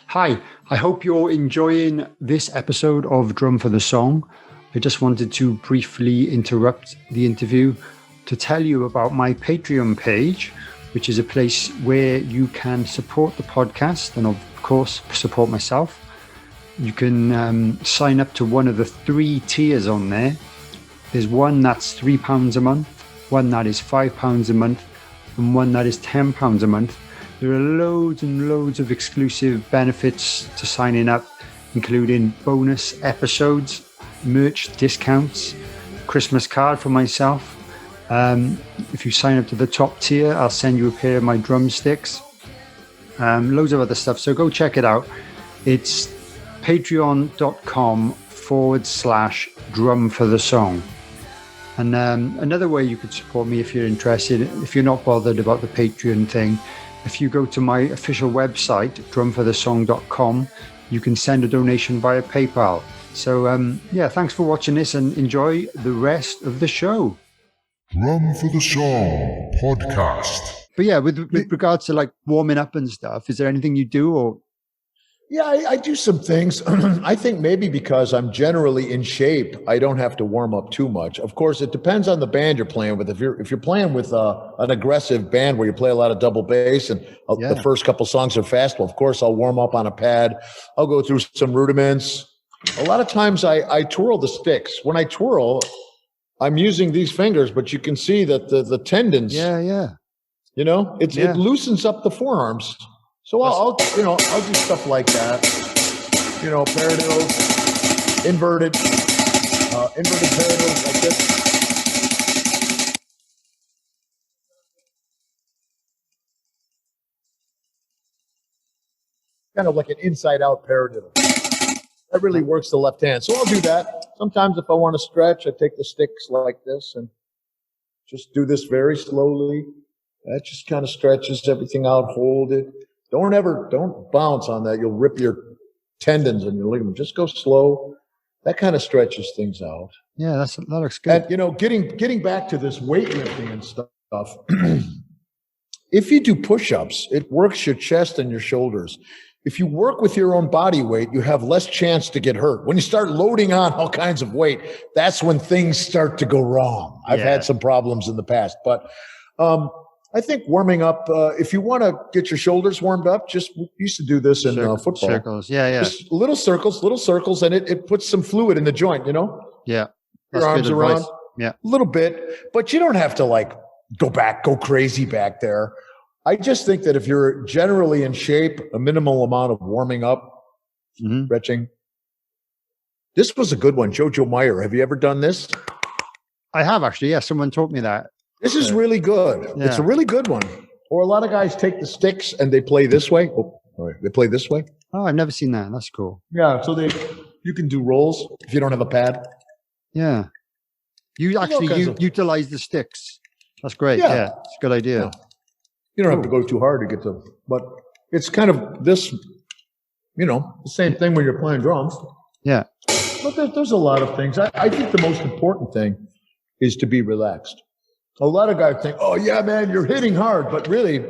Hi, I hope you're enjoying this episode of Drum for the Song. I just wanted to briefly interrupt the interview to tell you about my Patreon page, which is a place where you can support the podcast and, of course, support myself. You can sign up to one of the 3 tiers on there. There's one that's £3 a month, one that is £5 a month, and one that is £10 a month. There are loads and loads of exclusive benefits to signing up, including bonus episodes, merch discounts, Christmas card for myself. If you sign up to the top tier, I'll send you a pair of my drumsticks. Loads of other stuff. So go check it out. It's patreon.com/drum for the song. And another way you could support me if you're interested, if you're not bothered about the Patreon thing, if you go to my official website, drumforthesong.com, you can send a donation via PayPal. So, thanks for watching this and enjoy the rest of the show. Drum for the Song podcast. But with regards to warming up and stuff, is there anything you do or? Yeah, I do some things. I think maybe because I'm generally in shape, I don't have to warm up too much. Of course, it depends on the band you're playing with. If you're playing with an aggressive band where you play a lot of double bass and the first couple songs are fast, well, of course, I'll warm up on a pad. I'll go through some rudiments. A lot of times I twirl the sticks. When I twirl, I'm using these fingers, but you can see that the tendons. Yeah. It loosens up the forearms. So I'll do stuff like that, paradiddles, inverted paradiddles like this. kind of like an inside-out paradiddle. That really works the left hand. So I'll do that. Sometimes if I want to stretch, I take the sticks like this and just do this very slowly. That just kind of stretches everything out. Hold it. Don't bounce on that. You'll rip your tendons and your ligament. Just go slow. That kind of stretches things out. Yeah, that looks good. And, getting back to this weightlifting and stuff, if you do push-ups, it works your chest and your shoulders. If you work with your own body weight, you have less chance to get hurt. When you start loading on all kinds of weight, that's when things start to go wrong. I've had some problems in the past, but I think warming up, if you want to get your shoulders warmed up, we used to do this in football. Circles, yeah. Just little circles, and it puts some fluid in the joint, Yeah. Your arms around. Yeah. A little bit, but you don't have to go crazy back there. I just think that if you're generally in shape, a minimal amount of warming up, stretching. This was a good one. Jojo Meyer. Have you ever done this? I have actually. Yeah. Someone taught me that. This is really good. Yeah. It's a really good one. Or a lot of guys take the sticks and they play this way. Oh, all right. They play this way. Oh, I've never seen that. That's cool. Yeah. So you can do rolls if you don't have a pad. Yeah. You actually utilize the sticks. That's great. Yeah. It's a good idea. Yeah. You don't have to go too hard to get to, but it's kind of this, the same thing when you're playing drums. Yeah. But there's a lot of things. I think the most important thing is to be relaxed. A lot of guys think, oh, yeah, man, you're hitting hard, but really,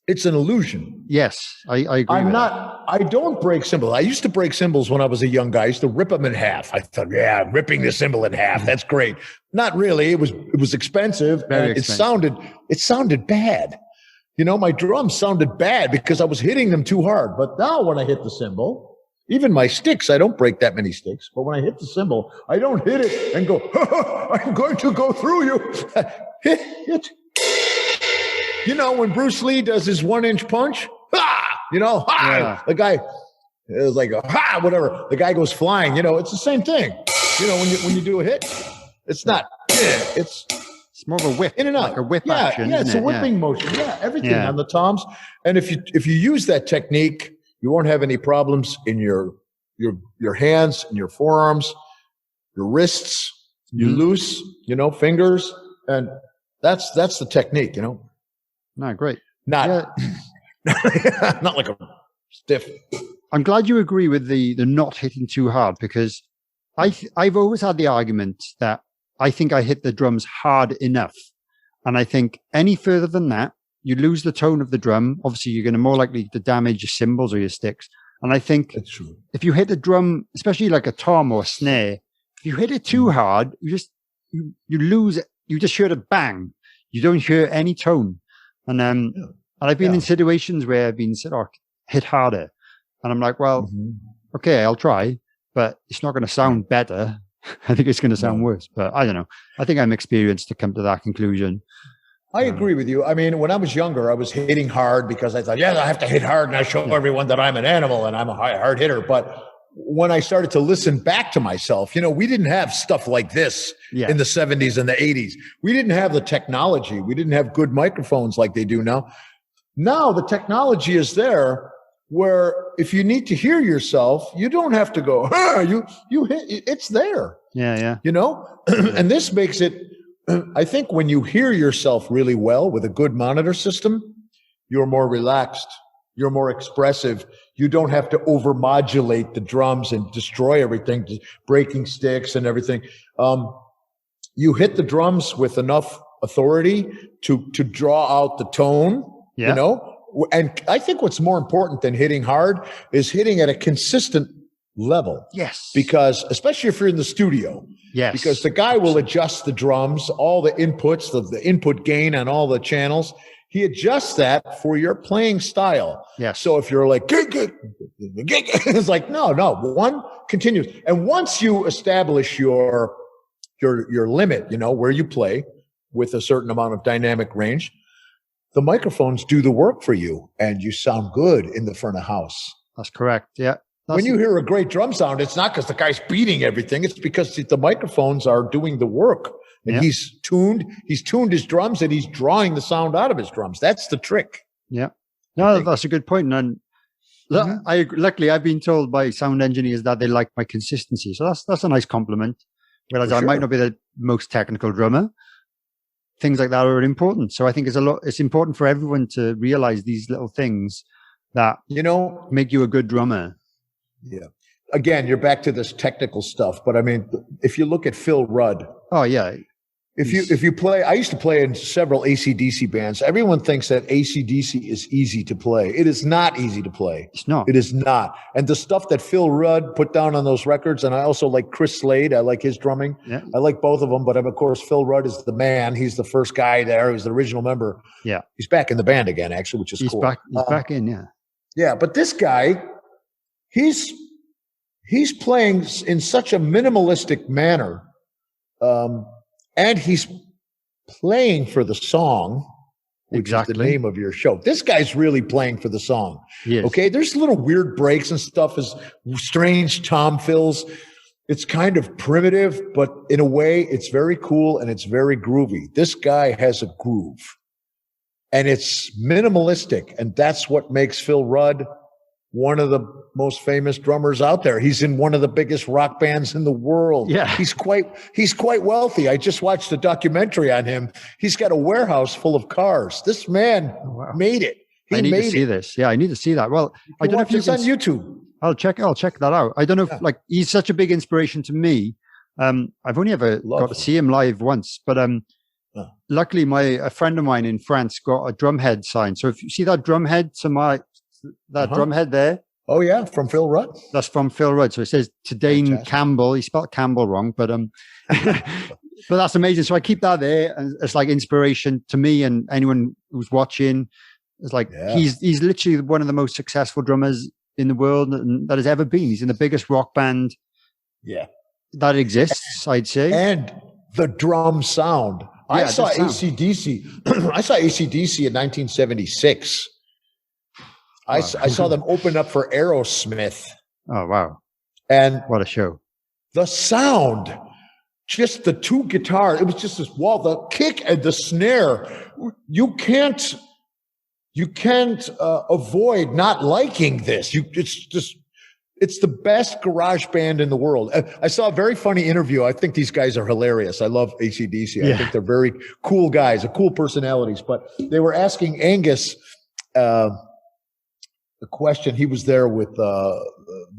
it's an illusion. Yes, I agree. I don't break cymbals. I used to break cymbals when I was a young guy. I used to rip them in half. I thought, ripping the cymbal in half, that's great. Not really. It was expensive. Very and expensive. It sounded bad. My drums sounded bad because I was hitting them too hard. But now when I hit the cymbal, even my sticks, I don't break that many sticks. But when I hit the cymbal, I don't hit it and go, I'm going to go through you. Hit. When Bruce Lee does his 1-inch punch, the guy is like, whatever. The guy goes flying. It's the same thing. When you do a hit, it's not, it's more of a whip, in and out, like a whip action. Yeah, it's a whipping motion. Yeah, everything on the toms. And if you use that technique, you won't have any problems in your hands, in your forearms, your wrists. You loose, fingers, and that's the technique. No, great. Not like a stiff. I'm glad you agree with the not hitting too hard, because I've always had the argument that I think I hit the drums hard enough. And I think any further than that, you lose the tone of the drum. Obviously, you're going to more likely to damage your cymbals or your sticks. And I think that's true. If you hit the drum, especially like a tom or a snare, if you hit it too hard, you lose it. You just hear a bang. You don't hear any tone. And I've been in situations where I've been said, hit harder. And I'm like, well, okay, I'll try, but it's not going to sound better. I think it's going to sound worse, but I don't know. I think I'm experienced to come to that conclusion. I agree with you. I mean, when I was younger, I was hitting hard because I thought, I have to hit hard and I show everyone that I'm an animal and I'm a hard hitter. But when I started to listen back to myself, we didn't have stuff like this in the 70s and the 80s. We didn't have the technology. We didn't have good microphones like they do now. Now the technology is there where if you need to hear yourself, you don't have to go, you hit, it's there. Yeah. And this makes it, I think when you hear yourself really well with a good monitor system, you're more relaxed. You're more expressive. You don't have to overmodulate the drums and destroy everything, breaking sticks and everything. You hit the drums with enough authority to draw out the tone, And I think what's more important than hitting hard is hitting at a consistent level. Yes. Because especially if you're in the studio. Yes. Because the guy will adjust the drums, all the inputs, the input gain on all the channels. He adjusts that for your playing style. Yes. So if you're like, it's like, no, one continues. And once you establish your limit, where you play with a certain amount of dynamic range, the microphones do the work for you and you sound good in the front of house. That's correct. Yeah. When you hear a great drum sound, it's not because the guy's beating everything. It's because the microphones are doing the work. And he's tuned his drums and he's drawing the sound out of his drums. That's the trick. Yeah. No, that's a good point. And Luckily, I've been told by sound engineers that they like my consistency. So that's a nice compliment. Whereas I might not be the most technical drummer. Things like that are important. So I think it's important for everyone to realize these little things that, make you a good drummer. Yeah. Again, you're back to this technical stuff, but I mean, if you look at Phil Rudd. Oh yeah. If you play, I used to play in several AC/DC bands. Everyone thinks that AC/DC is easy to play. It is not easy to play. It's not. It is not. And the stuff that Phil Rudd put down on those records, and I also like Chris Slade. I like his drumming. Yeah. I like both of them, but of course, Phil Rudd is the man. He's the first guy there. He's the original member. Yeah. He's back in the band again, actually, which is cool. He's back in, yeah. Yeah, but this guy, he's playing in such a minimalistic manner. And he's playing for the song, which is the name of your show. This guy's really playing for the song. Yes. Okay, there's little weird breaks and stuff, as strange tom fills. It's kind of primitive, but in a way, it's very cool and it's very groovy. This guy has a groove, and it's minimalistic, and that's what makes Phil Rudd one of the most famous drummers out there. He's in one of the biggest rock bands in the world. Yeah. He's quite wealthy. I just watched a documentary on him. He's got a warehouse full of cars. This man made it. I need to see this. Yeah, I need to see that. Well, I don't know if it's on YouTube. I'll check that out. I don't know if he's such a big inspiration to me. I've only ever got to see him live once, but luckily a friend of mine in France got a drum head signed. So if you see that drum head drum head there. Oh yeah, from Phil Rudd. That's from Phil Rudd. So it says to Dane Campbell. He spelled Campbell wrong, but but that's amazing. So I keep that there, and it's like inspiration to me and anyone who's watching. It's like he's literally one of the most successful drummers in the world that has ever been. He's in the biggest rock band that exists, I'd say. And the drum sound. I saw AC/DC. I saw AC/DC in 1976. I saw them open up for Aerosmith. Oh, wow. And what a show. The sound, just the two guitars, it was just this wall, the kick and the snare. You can't avoid not liking this. It's the best garage band in the world. I saw a very funny interview. I think these guys are hilarious. I love AC/DC. I think they're very cool guys, cool personalities. But they were asking Angus the question. He was there with the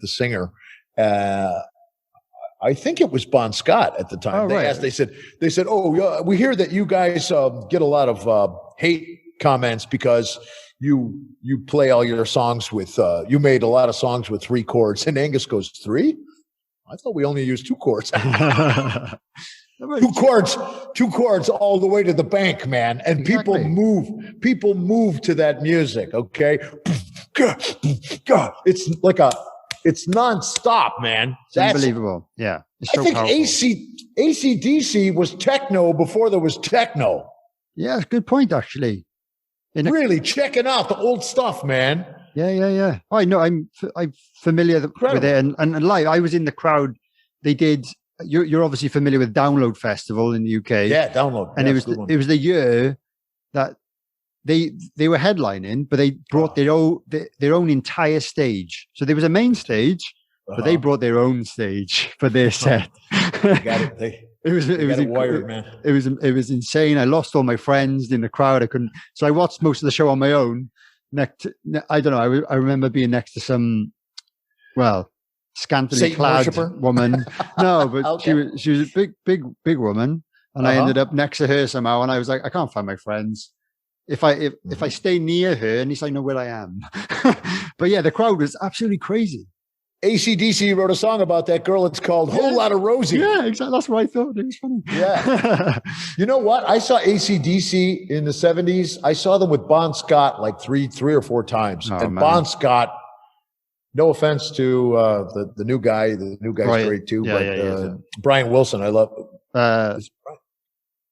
singer. I think it was Bon Scott at the time. They said, "Oh, we hear that you guys get a lot of hate comments because you play all your songs with you made a lot of songs with 3 chords." And Angus goes, 3? I thought we only used 2 chords. 2 chords all the way to the bank, man. And people move to that music. Okay. It's nonstop, man. It's unbelievable. Yeah. It's so I think powerful. AC/DC was techno before there was techno. Yeah, it's a good point, actually. Really checking out the old stuff, man. Yeah. Oh, I know. I'm familiar with it. And live, I was in the crowd. They did. You're obviously familiar with Download Festival in the UK. Yeah, Download. And it was the year that they were headlining, but they brought their own entire stage. So there was a main stage, but they brought their own stage for their set. It was insane. I lost all my friends in the crowd. So I watched most of the show on my own. I don't know. I remember being next to some, scantily clad woman. No, but she was a big woman, and I ended up next to her somehow. And I was like, I can't find my friends. If I stay near her, at least I know where I am. But yeah, the crowd was absolutely crazy. AC/DC wrote a song about that girl. It's called Whole Lot of Rosie. Yeah, exactly. That's what I thought. It was funny. Yeah. You know what? I saw AC/DC in the 70s. I saw them with Bon Scott like three or 4 times. And man. Bon Scott, no offense to the new guy. The new guy's great too. Yeah, Brian Wilson, I love.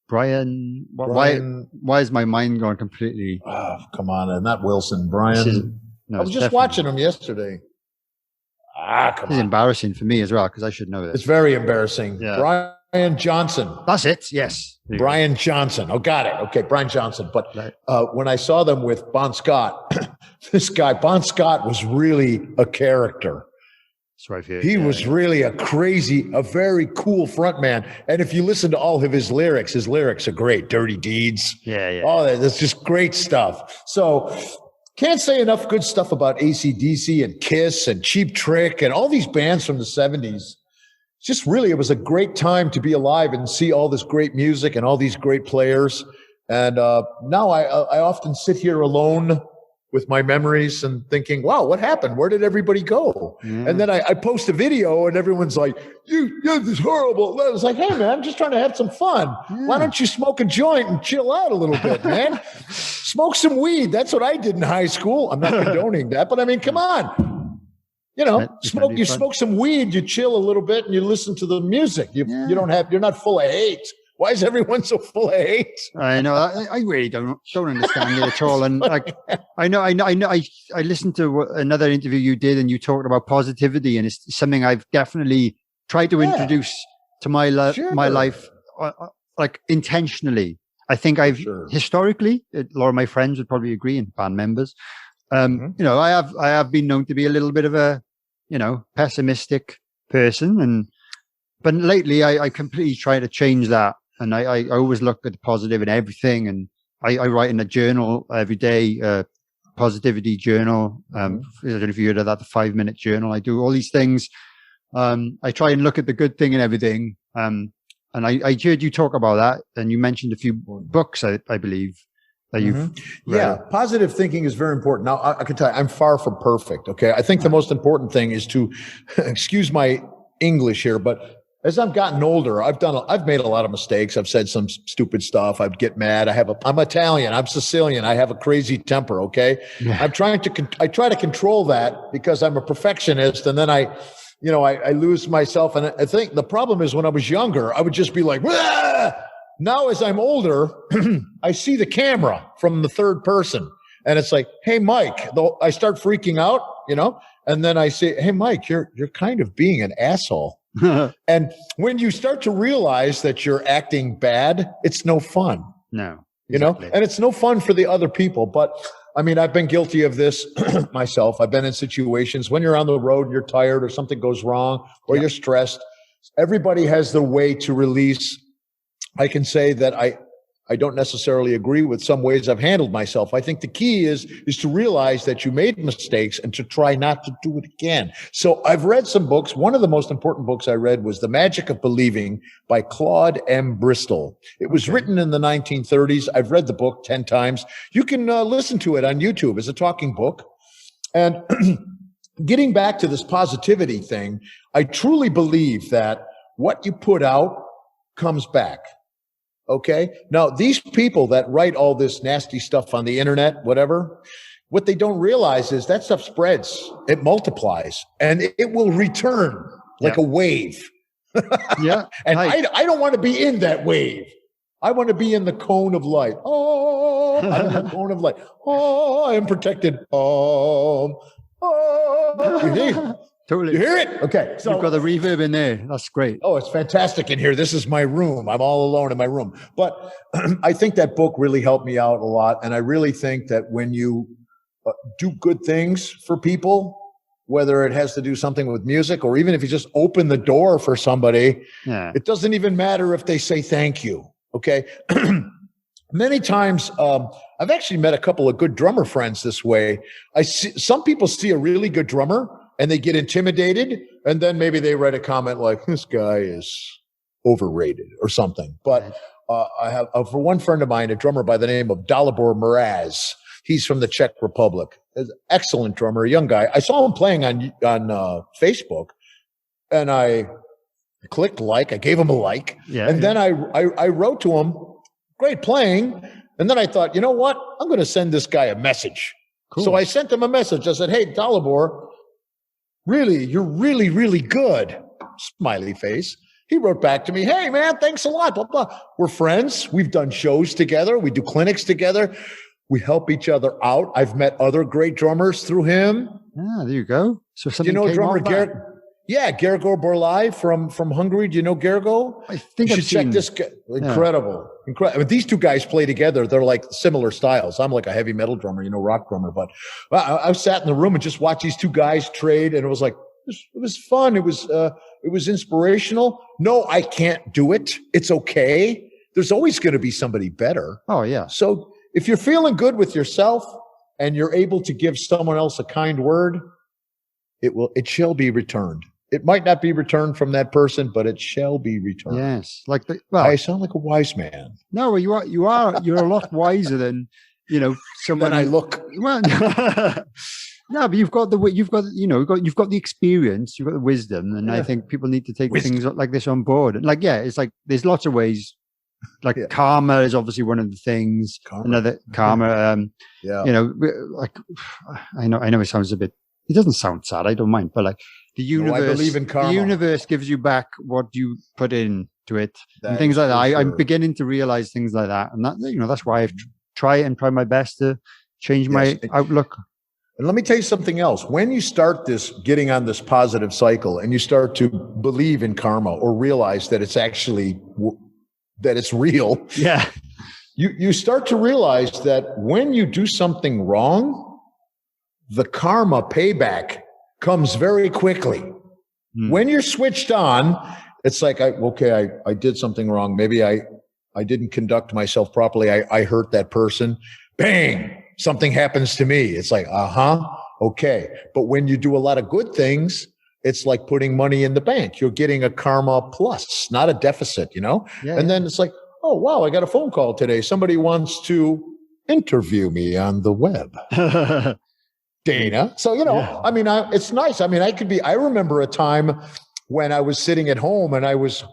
Brian. Why is my mind going completely? Oh, come on, not Wilson. Brian. I was just watching him yesterday. Come on. It's embarrassing for me as well because I should know this. It's very embarrassing. Yeah. Brian Johnson. That's it. Yes. Brian Johnson. Oh, got it. Okay, Brian Johnson. But when I saw them with Bon Scott, this guy, Bon Scott, was really a character. That's right here. He was really a very cool front man. And if you listen to all of his lyrics are great. Dirty Deeds. Yeah. Oh, that's just great stuff. So can't say enough good stuff about AC/DC and Kiss and Cheap Trick and all these bands from the 70s. Just really, it was a great time to be alive and see all this great music and all these great players. And now I often sit here alone with my memories and thinking, wow, what happened? Where did everybody go? And then I post a video and everyone's like, you're this horrible. I was like, hey, man, I'm just trying to have some fun. Why don't you smoke a joint and chill out a little bit, man? Smoke some weed. That's what I did in high school. I'm not condoning that, but I mean, come on. You know, smoke some weed, you chill a little bit and you listen to the music. You're not full of hate. Why is everyone so full of hate? I know. I really don't understand it at all. And like, I listened to another interview you did, and you talked about positivity, and it's something I've definitely tried to introduce to my life, like intentionally. I think historically, a lot of my friends would probably agree, and band members. You know, I have been known to be a little bit of a, pessimistic person, but lately I completely try to change that. And I always look at the positive in everything. And I write in a journal every day, positivity journal. I don't know if you heard of that, the 5-minute journal. I do all these things. I try and look at the good thing in everything. And I heard you talk about that. And you mentioned a few books, I believe, that you've read. Positive thinking is very important. Now, I can tell you, I'm far from perfect. Okay. I think the most important thing is to, excuse my English here, but as I've gotten older, I've made a lot of mistakes. I've said some stupid stuff. I'd get mad. I'm Italian. I'm Sicilian. I have a crazy temper. Okay. Yeah. I try to control that because I'm a perfectionist. And then I lose myself. And I think the problem is when I was younger, I would just be like, wah! Now, as I'm older, I see the camera from the third person and it's like, hey, Mike, I start freaking out, and then I say, hey, Mike, you're kind of being an asshole. And when you start to realize that you're acting bad, it's no fun. No, exactly. And it's no fun for the other people. But I mean, I've been guilty of this myself. I've been in situations when you're on the road, you're tired or something goes wrong or you're stressed. Everybody has their way to release. I can say that I don't necessarily agree with some ways I've handled myself. I think the key is to realize that you made mistakes and to try not to do it again. So I've read some books. One of the most important books I read was The Magic of Believing by Claude M. Bristol. It was written in the 1930s. I've read the book 10 times. You can listen to it on YouTube as a talking book. And getting back to this positivity thing, I truly believe that what you put out comes back. Okay. Now, these people that write all this nasty stuff on the internet, whatever, what they don't realize is that stuff spreads, it multiplies, and it will return like a wave. And I don't want to be in that wave. I want to be in the cone of light. Oh, I'm in the cone of light. Oh, I am protected. Totally. You hear it? Okay. So you've got the reverb in there. That's great. Oh, it's fantastic in here. This is my room. I'm all alone in my room. But I think that book really helped me out a lot. And I really think that when you do good things for people, whether it has to do something with music or even if you just open the door for somebody, it doesn't even matter if they say thank you. Okay. Many times, I've actually met a couple of good drummer friends this way. Some people see a really good drummer and they get intimidated, and then maybe they write a comment like, this guy is overrated or something. But I have, for one friend of mine, a drummer by the name of Dalibor Mraz. He's from the Czech Republic. An excellent drummer, a young guy. I saw him playing on Facebook, and I clicked like. I gave him a like. Then I wrote to him, great playing. And then I thought, you know what? I'm going to send this guy a message. Cool. So I sent him a message. I said, hey, Dalibor, really, you're really, really good. Smiley face. He wrote back to me, hey, man, thanks a lot. Blah, blah. We're friends. We've done shows together. We do clinics together. We help each other out. I've met other great drummers through him. There you go. So something drummer Gareth? Yeah, Gergo Borlai from Hungary. Do you know Gergo? I think you I've should check seen this guy. Incredible. I mean, these two guys play together. They're like similar styles. I'm like a heavy metal drummer, rock drummer. But I sat in the room and just watched these two guys trade, and it was like it was fun. It was inspirational. No, I can't do it. It's okay. There's always going to be somebody better. Oh yeah. So if you're feeling good with yourself and you're able to give someone else a kind word, it shall be returned. It might not be returned from that person, but it shall be returned. Yes, I sound like a wise man. No, well, you're a lot wiser than someone. Than I look. Well, no, but you've got the experience, you've got the wisdom, and I think people need to take things like this on board. And it's like there's lots of ways. Like karma is obviously one of the things. Another karma. I know it sounds a bit. It doesn't sound sad. I don't mind, but like. The universe, I believe in karma. The universe gives you back what you put into it, and things like that. I'm beginning to realize things like that, and that's why I've tried my best to change my outlook. And let me tell you something else. When you start getting on this positive cycle, and you start to believe in karma or realize that it's actually real, you start to realize that when you do something wrong, the karma payback comes very quickly. When you're switched on, it's like, I did something wrong. Maybe I didn't conduct myself properly. I hurt that person. Bang, something happens to me. It's like, okay. But when you do a lot of good things, it's like putting money in the bank. You're getting a karma plus, not a deficit, And then it's like, oh, wow, I got a phone call today. Somebody wants to interview me on the web. Dana. So, I mean, it's nice. I mean, I remember a time when I was sitting at home and I was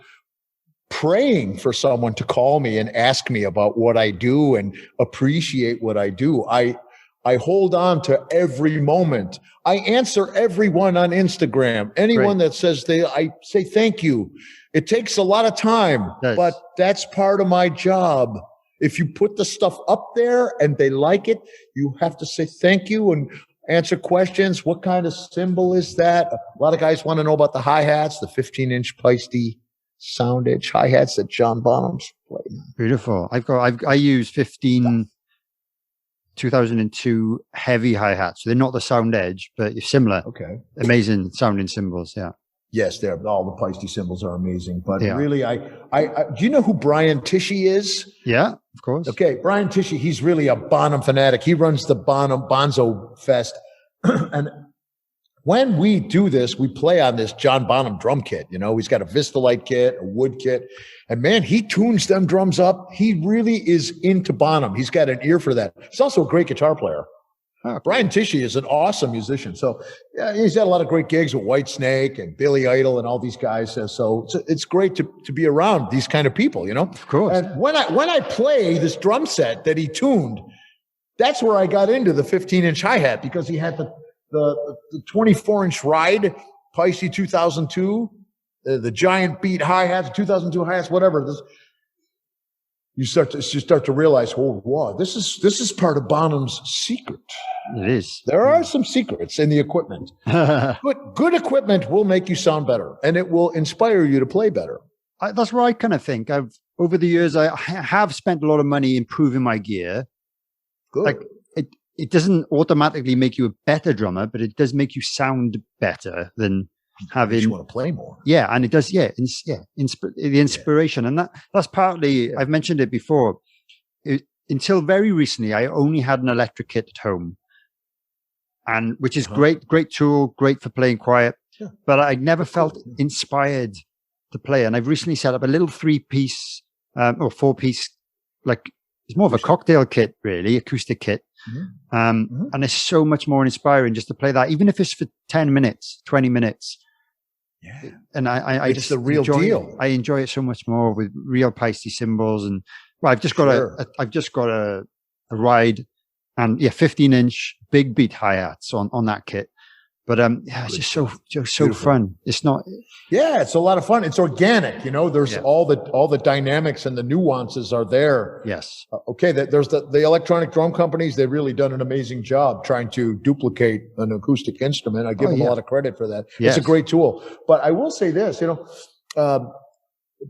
praying for someone to call me and ask me about what I do and appreciate what I do. I hold on to every moment. I answer everyone on Instagram. Anyone that says I say thank you. It takes a lot of time, but that's part of my job. If you put the stuff up there and they like it, you have to say thank you and answer questions. What kind of cymbal is that? A lot of guys want to know about the hi-hats, the 15-inch Peisty sound edge hi-hats that John Bonham's playing. Beautiful. I use 15 2002 heavy hi-hats. So they're not the sound edge, but you're similar. Okay. Amazing sounding cymbals. Yeah. Yes, all the Peisty cymbals are amazing. But really, I do you know who Brian Tishy is? Yeah, of course. Okay, Brian Tishy, he's really a Bonham fanatic. He runs the Bonham Bonzo Fest. And when we do this, we play on this John Bonham drum kit. He's got a Vistalite kit, a wood kit. And man, he tunes them drums up. He really is into Bonham. He's got an ear for that. He's also a great guitar player. Brian Tishy is an awesome musician. So he's had a lot of great gigs with Whitesnake and Billy Idol and all these guys. So it's great to be around these kind of people, Of course. And when I play this drum set that he tuned, that's where I got into the 15-inch hi-hat, because he had the 24-inch ride, Peisty 2002, the giant beat hi-hats, 2002 hi-hats, whatever. You start to realize, oh, wow, this is part of Bonham's secret. It is. There are some secrets in the equipment. Good equipment will make you sound better, and it will inspire you to play better. That's what I kind of think. Over the years, I have spent a lot of money improving my gear. Good. Like it doesn't automatically make you a better drummer, but it does make you sound better than having. You want to play more. Yeah, and it does. The inspiration, and that's partly. I've mentioned it before. Until very recently, I only had an electric kit at home, and which is great tool, great for playing quiet. Yeah. But I never felt inspired to play, and I've recently set up a little 3-piece or 4-piece, like it's more of a cocktail kit, really, acoustic kit. And it's so much more inspiring just to play that, even if it's for 10 minutes, 20 minutes. Yeah. And I it's just the real deal. I enjoy it so much more with real Peisty cymbals. And I've just got a ride and 15-inch big beat hi-hats on that kit. But yeah, it's just so fun. It's not. Yeah, it's a lot of fun. It's organic. There's all the dynamics and the nuances are there. Yes. Okay. There's the electronic drum companies. They've really done an amazing job trying to duplicate an acoustic instrument. I give them a lot of credit for that. Yes. It's a great tool. But I will say this,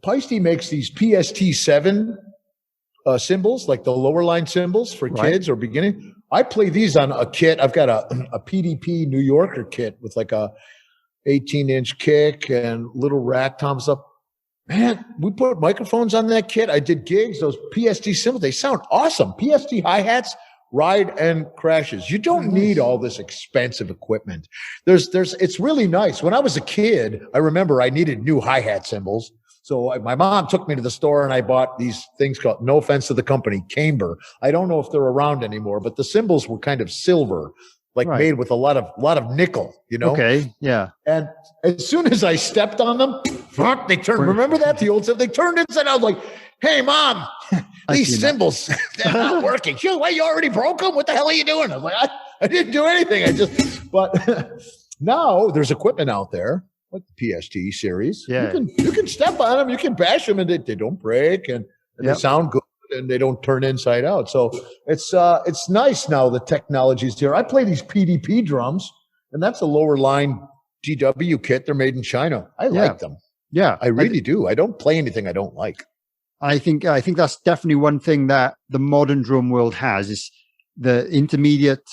Peisty makes these PST-7 cymbals, like the lower line cymbals for kids or beginning. I play these on a kit. I've got a PDP New Yorker kit with like a 18-inch kick and little rack toms up. Man, we put microphones on that kit. I did gigs. Those PST cymbals, they sound awesome. PST hi-hats ride and crashes. You don't need all this expensive equipment. It's really nice. When I was a kid, I remember I needed new hi-hat cymbals. So my mom took me to the store and I bought these things called, no offense to the company, Camber. I don't know if they're around anymore, but the cymbals were kind of silver, like made with a lot of nickel, Okay, yeah. And as soon as I stepped on them, they turned. Remember that? The old stuff? They turned inside out like, hey, Mom, these cymbals, they're not working. Shoot, wait, you already broke them? What the hell are you doing? I'm like, I didn't do anything. But now there's equipment out there, like the PST series. Yeah. You can step on them, you can bash them, and they don't break, and they sound good, and they don't turn inside out. So it's nice now the technology's here. I play these PDP drums, and that's a lower line GW kit. They're made in China. I like them. Yeah, I really do. I don't play anything I don't like. I think that's definitely one thing that the modern drum world has is the intermediate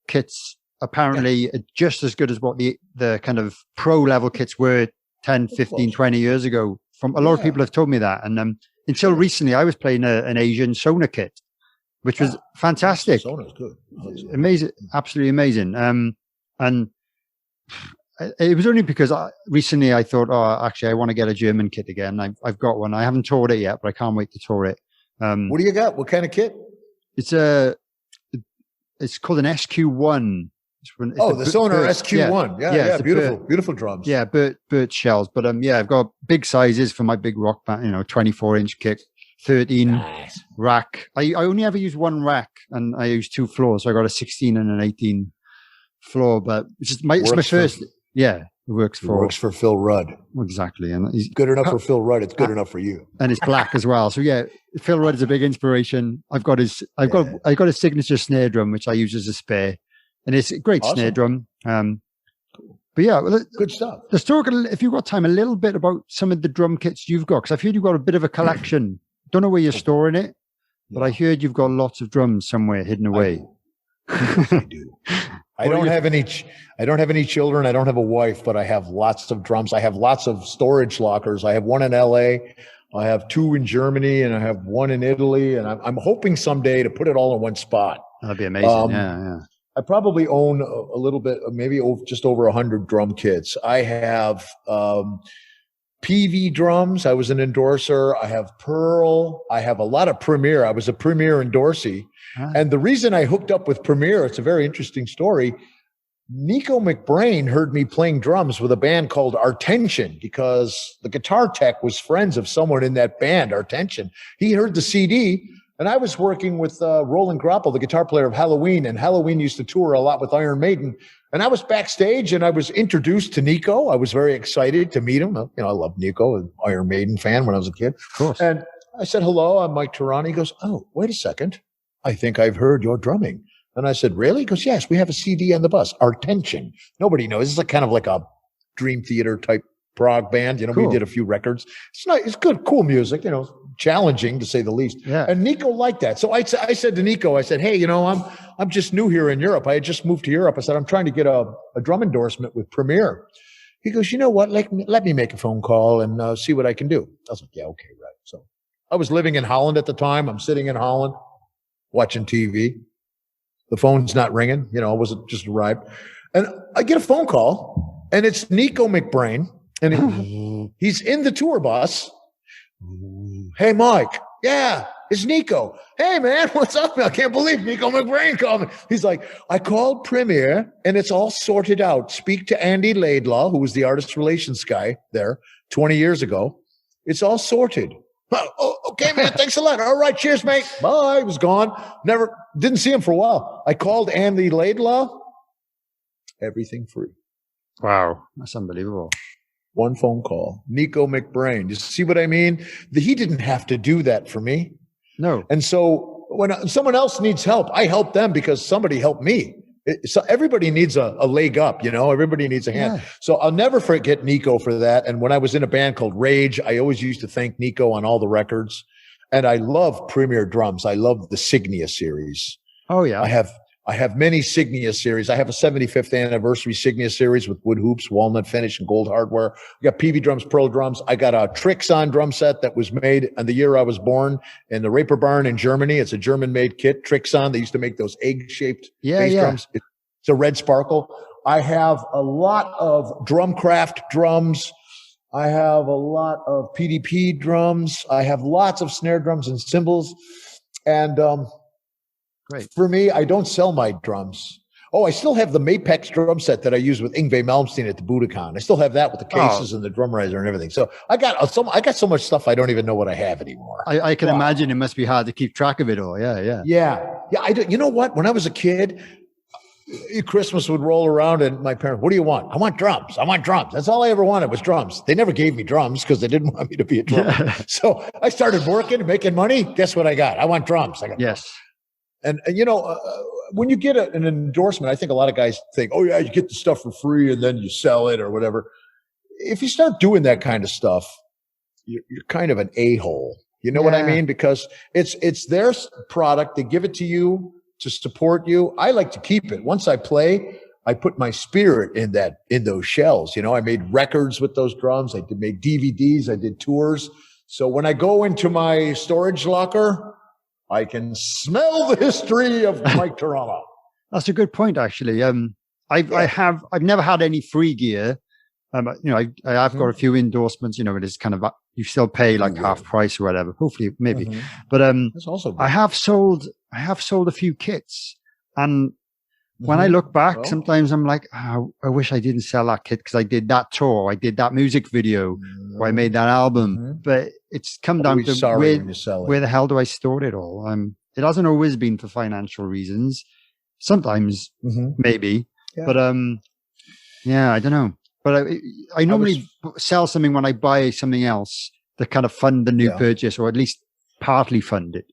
kits apparently are just as good as what the kind of pro level kits were 10, 15, 20 years ago. From a lot of people have told me that. And until recently, I was playing an Asian Sona kit, which was fantastic. Sona's good. Amazing. Absolutely amazing. And it was only because recently I thought, actually, I want to get a German kit again. I've got one. I haven't toured it yet, but I can't wait to tour it. What do you got? What kind of kit? It's called an SQ1. The Sonar SQ1. Yeah, beautiful drums. Yeah, birch shells. But I've got big sizes for my big rock band. 24-inch kick, 13 rack. I only ever use one rack, and I use 2 floors. So I got a 16 and an 18 floor. But it's my first. It works for Phil Rudd. Exactly, and he's good enough for Phil Rudd. It's good enough for you. And it's black as well. So Phil Rudd is a big inspiration. I've got his signature snare drum, which I use as a spare. And it's a great snare drum. But good stuff. Let's talk, if you've got time, a little bit about some of the drum kits you've got. Because I've heard you've got a bit of a collection. Don't know where you're storing it, but I heard you've got lots of drums somewhere hidden away. I do. I don't have any children. I don't have a wife, but I have lots of drums. I have lots of storage lockers. I have one in LA. I have 2 in Germany, and I have 1 in Italy. And I'm hoping someday to put it all in one spot. That'd be amazing. Yeah. I probably own a little bit, maybe just over 100 drum kits. I have PV drums. I was an endorser. I have Pearl. I have a lot of Premier. I was a Premier endorsee. And the reason I hooked up with Premier, it's a very interesting story. Nico McBrain heard me playing drums with a band called Artention because the guitar tech was friends of someone in that band, Artention. He heard the CD. And I was working with Roland Grappel, the guitar player of Halloween, and Halloween used to tour a lot with Iron Maiden. And I was backstage, and I was introduced to Nico. I was very excited to meet him. I love Nico, an Iron Maiden fan when I was a kid. Of course. And I said, hello, I'm Mike Terrana. He goes, oh, wait a second. I think I've heard your drumming. And I said, really? He goes, yes, we have a CD on the bus, Artention. Nobody knows. This is kind of like a Dream Theater type prog band. Cool. We did a few records. It's nice. It's good, cool music, challenging to say the least. Yeah. And Nico liked that. So I said to Nico, I said, hey, I'm just new here in Europe. I had just moved to Europe. I said, I'm trying to get a drum endorsement with Premier. He goes, you know what? Let me make a phone call and see what I can do. I was like, yeah, okay, right. So I was living in Holland at the time. I'm sitting in Holland watching TV. The phone's not ringing. I wasn't just arrived. And I get a phone call, and it's Nico McBrain. And he's in the tour bus. Hey, Mike. Yeah, it's Nico. Hey, man, what's up? I can't believe Nico McBrain called me. He's like, I called Premier, and it's all sorted out. Speak to Andy Laidlaw, who was the artist relations guy there 20 years ago. It's all sorted. Oh, okay, man, thanks a lot. All right, cheers, mate. Bye. He was gone. Didn't see him for a while. I called Andy Laidlaw. Everything free. Wow, that's unbelievable. One phone call. Nico McBrain. You see what I mean? He didn't have to do that for me. No. And so when someone else needs help, I help them because somebody helped me. So everybody needs a leg up, everybody needs a hand. Yeah. So I'll never forget Nico for that. And when I was in a band called Rage, I always used to thank Nico on all the records. And I love Premier Drums. I love the Signia series. Oh yeah. I have many Signia series. I have a 75th anniversary Signia series with wood hoops, walnut finish, and gold hardware. I got PV drums, Pearl drums. I got a Trixon drum set that was made in the year I was born in the Reeperbahn in Germany. It's a German-made kit, Trixon. They used to make those egg-shaped bass drums. It's a red sparkle. I have a lot of Drumcraft drums. I have a lot of PDP drums. I have lots of snare drums and cymbals. And great. For me, I don't sell my drums. Oh, I still have the Mapex drum set that I used with Yngwie Malmsteen at the Budokan. I still have that with the cases and the drum riser and everything. So I got so much stuff I don't even know what I have anymore. I can imagine it must be hard to keep track of it all. Yeah. I do. You know what? When I was a kid, Christmas would roll around and my parents, what do you want? I want drums. That's all I ever wanted was drums. They never gave me drums because they didn't want me to be a drummer. So I started working and making money. Guess what I got? I want drums. Yes. And when you get an endorsement, I think a lot of guys think, oh yeah, you get the stuff for free and then you sell it or whatever. If you start doing that kind of stuff, you're kind of an a-hole. You know what I mean? Because it's their product. They give it to you to support you. I like to keep it. Once I play, I put my spirit in those shells. I made records with those drums. I did make DVDs. I did tours. So when I go into my storage locker, I can smell the history of Mike Terrana. That's a good point, actually. I've never had any free gear. I have got a few endorsements. It is kind of you still pay like half price or whatever. Hopefully, maybe. But that's also good. I have sold a few kits, and when I look back, sometimes I'm like, oh, I wish I didn't sell that kit because I did that tour, I did that music video, or I made that album. But it's come down to where the hell do I store it all? It hasn't always been for financial reasons. Sometimes, maybe, but I don't know. But I normally sell something when I buy something else to kind of fund the new purchase, or at least partly fund it.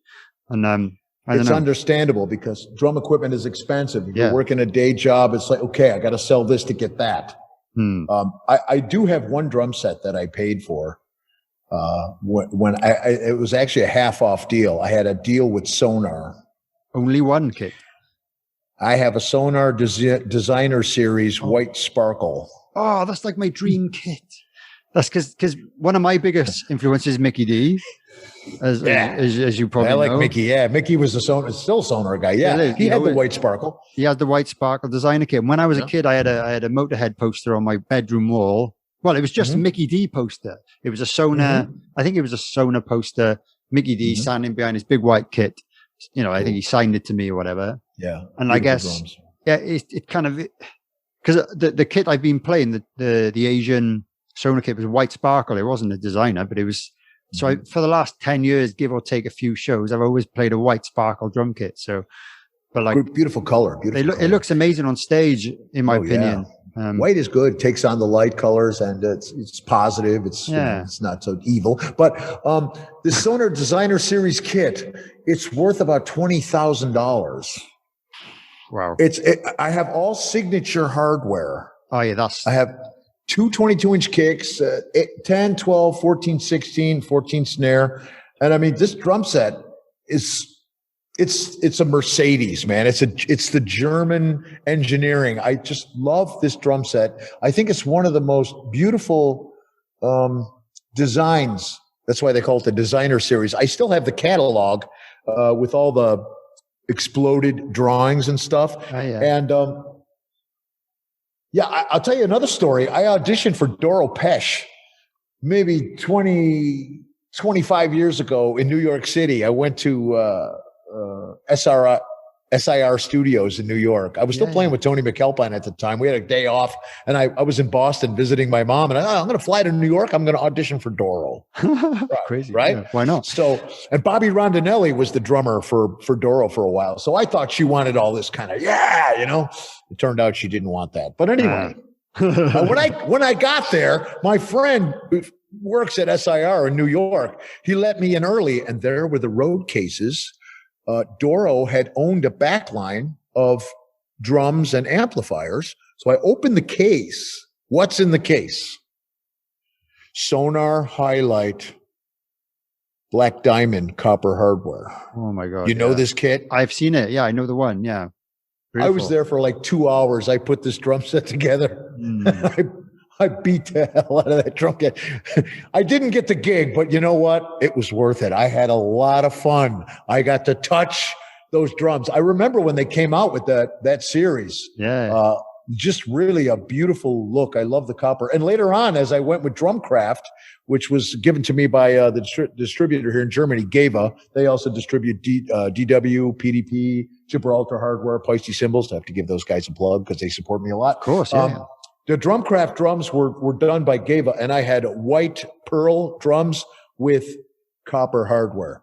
And it's understandable because drum equipment is expensive. If you're working a day job, it's like, okay, I got to sell this to get that. I do have one drum set that I paid for. When it was actually a half off deal. I had a deal with Sonar. Only one kit. I have a Sonar Designer Series White Sparkle. Oh, that's like my dream kit. That's because one of my biggest influences is Mickey D. As you probably know. I like Mickey. Yeah, Mickey was still Sonar guy. Yeah, he had the White Sparkle. He had the White Sparkle designer kit. When I was a kid, I had a Motorhead poster on my bedroom wall. Well, it was just a Mickey D poster. It was a Sonar. I think it was a Sonar poster. Mickey D standing behind his big white kit. I think he signed it to me or whatever. Yeah, and I guess drums. It kind of because the kit I've been playing, the Asian Sonar kit was White Sparkle. It wasn't a designer, but it was. So for the last 10 years, give or take a few shows, I've always played a White Sparkle drum kit. So, but like beautiful color. It looks amazing on stage, in my opinion. Yeah. White is good. Takes on the light colors, and it's positive. It's it's not so evil. But the Sonar Designer Series kit, it's worth about $20,000. Wow. I have all signature hardware. Oh yeah, I have two 22-inch kicks, 10, 12, 14, 16, 14 snare. And I mean, this drum set it's a Mercedes, man. It's the German engineering. I just love this drum set. I think it's one of the most beautiful designs. That's why they call it the Designer Series. I still have the catalog with all the exploded drawings and stuff. Oh, yeah. And I'll tell you another story. I auditioned for Doro Pesch maybe 25 years ago in New York City. I went to SIR Studios in New York. I was still playing with Tony McAlpine at the time. We had a day off, and I was in Boston visiting my mom, and I'm going to fly to New York. I'm going to audition for Doro. Crazy, right? Yeah, why not? So, and Bobby Rondinelli was the drummer for Doro for a while. So I thought she wanted all this kind of, It turned out she didn't want that. But anyway. When I got there, my friend who works at SIR in New York, he let me in early, and there were the road cases. Doro had owned a backline of drums and amplifiers. So I opened the case. What's in the case? Sonar Highlight Black Diamond copper hardware. Oh my God. You know this kit? I've seen it. Yeah, I know the one. Yeah. Beautiful. I was there for like 2 hours. I put this drum set together. I beat the hell out of that drum kit. I didn't get the gig, but you know what? It was worth it. I had a lot of fun. I got to touch those drums. I remember when they came out with that series. Yeah. Just really a beautiful look. I love the copper. And later on, as I went with Drumcraft, which was given to me by the distributor here in Germany, Geva. They also distribute DW, PDP, Gibraltar Hardware, Peusty Cymbals. I have to give those guys a plug because they support me a lot. Of course, yeah. The Drumcraft drums were done by Geva, and I had white pearl drums with copper hardware.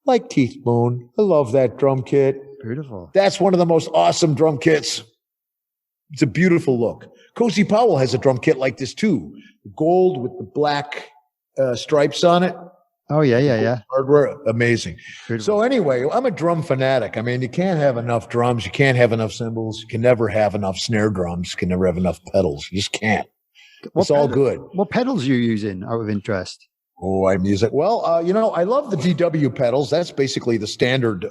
Like Teeth Moon. I love that drum kit. Beautiful. That's one of the most awesome drum kits. It's a beautiful look. Cozy Powell has a drum kit like this too. Gold with the black stripes on it. Oh, yeah. Hardware, amazing. Beautiful. So anyway, I'm a drum fanatic. I mean, you can't have enough drums. You can't have enough cymbals. You can never have enough snare drums. You can never have enough pedals. You just can't. It's all good. What pedals are you using out of interest? Oh, I'm using, well, I love the DW pedals. That's basically the standard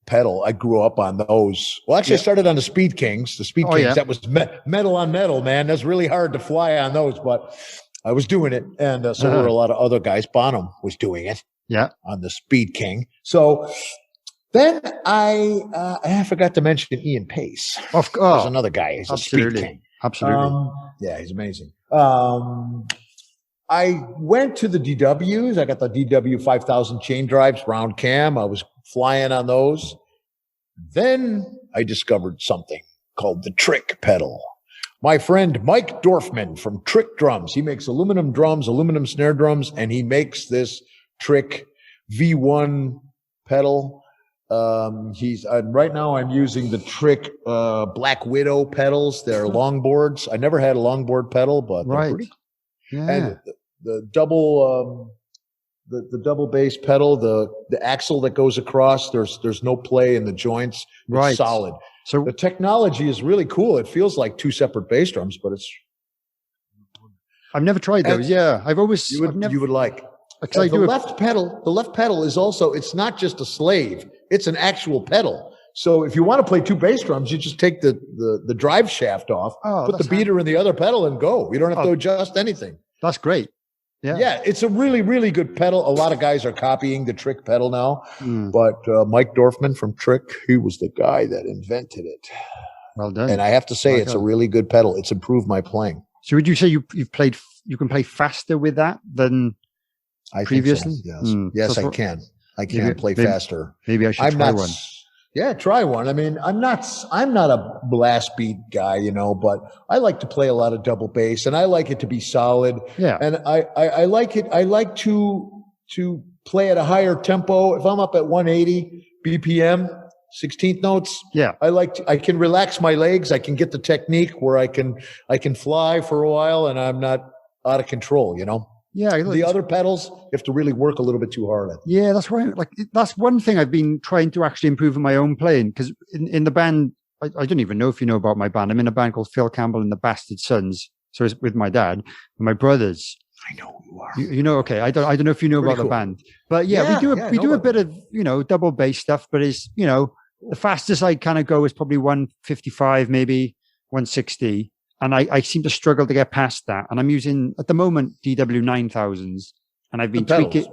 pedal. I grew up on those. Well, actually, I started on the Speed Kings. The Speed Kings, that was metal on metal, man. That's really hard to fly on those, but I was doing it. And so were a lot of other guys. Bonham was doing it on the Speed King. So then I forgot to mention Ian Pace. There's another guy. He's a Speed King. Absolutely. Yeah, he's amazing. I went to the DWs. I got the DW 5000 chain drives, round cam. I was flying on those. Then I discovered something called the Trick pedal. My friend Mike Dorfman from Trick Drums. He makes aluminum drums, aluminum snare drums, and he makes this Trick V1 pedal. Right now I'm using the Trick Black Widow pedals. They're longboards. I never had a longboard pedal, but they're pretty. Yeah. And the double the double bass pedal, the axle that goes across, there's no play in the joints. It's solid. So the technology is really cool. It feels like two separate bass drums, but it's. I've never tried those. I've always. You would like. The left pedal is also. It's not just a slave. It's an actual pedal. So if you want to play two bass drums, you just take the drive shaft off, put the beater in the other pedal, and go. You don't have to adjust anything. That's great. Yeah, it's a really, really good pedal. A lot of guys are copying the Trick pedal now, but Mike Dorfman from Trick, he was the guy that invented it. Well done. And I have to say, it's a really good pedal. It's improved my playing. So would you say you can play faster with that than previously? So, yes. Yes, I can. I can play faster. Maybe I should try one. Yeah, try one. I mean, I'm not a blast beat guy, but I like to play a lot of double bass, and I like it to be solid. Yeah. And I like it. I like to play at a higher tempo. If I'm up at 180 BPM, 16th notes. Yeah. I can relax my legs. I can get the technique where I can fly for a while, and I'm not out of control. Yeah, the other pedals, you have to really work a little bit too hard at. Yeah, that's right. That's one thing I've been trying to actually improve in my own playing, because in the band, I don't even know if you know about my band. I'm in a band called Phil Campbell and the Bastard Sons. So it's with my dad and my brothers. I know who you are. You know, okay. I don't know if you know about the band, but we do a bit of double bass stuff. But it's the fastest I kind of go is probably 155, maybe 160. And I seem to struggle to get past that. And I'm using, at the moment, DW 9000s. And I've been tweaking.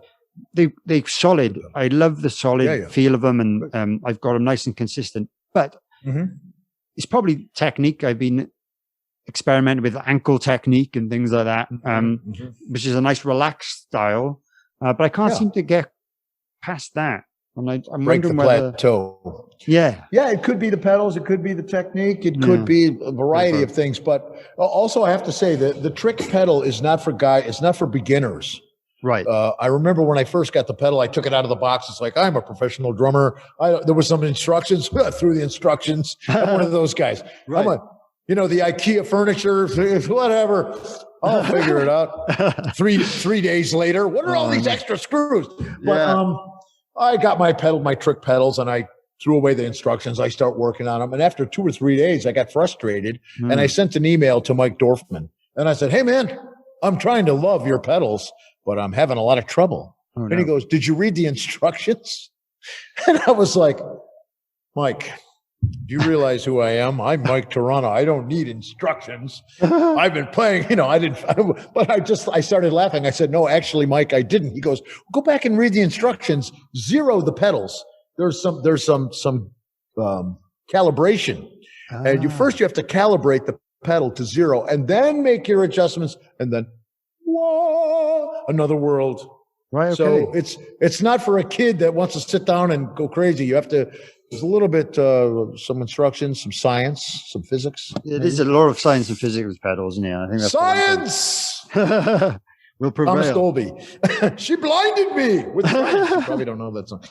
They're solid. I love the solid feel of them. And I've got them nice and consistent. But it's probably technique. I've been experimenting with ankle technique and things like that, which is a nice relaxed style. But I can't seem to get past that. And I'm wondering whether plateau. Yeah, it could be the pedals, it could be the technique, it could be a variety of things. But also, I have to say that the Trick pedal is not for it's not for beginners. Right. I remember when I first got the pedal, I took it out of the box. It's like, I'm a professional drummer. There was some instructions through the instructions. I'm one of those guys. Right. the IKEA furniture, whatever. I'll figure it out. Three days later, what are all these extra screws? But I got my trick pedals, and I threw away the instructions. I start working on them. And after 2 or 3 days, I got frustrated, and I sent an email to Mike Dorfman. And I said, hey, man, I'm trying to love your pedals, but I'm having a lot of trouble. And he goes, did you read the instructions? And I was like, Mike, do you realize who I am? I'm Mike Terrana. I don't need instructions. I've been playing, but I started laughing. I said, no, actually, Mike, I didn't. He goes, go back and read the instructions. Zero the pedals. There's some calibration. And you have to calibrate the pedal to 0 and then make your adjustments, and then whoa, another world. Right. So it's not for a kid that wants to sit down and go crazy. You have to. There's a little bit, some instructions, some science, some physics. It is a lot of science and physics with pedals, isn't it? I think that's science will prevail. Thomas Dolby. She blinded me with science. You probably don't know that song.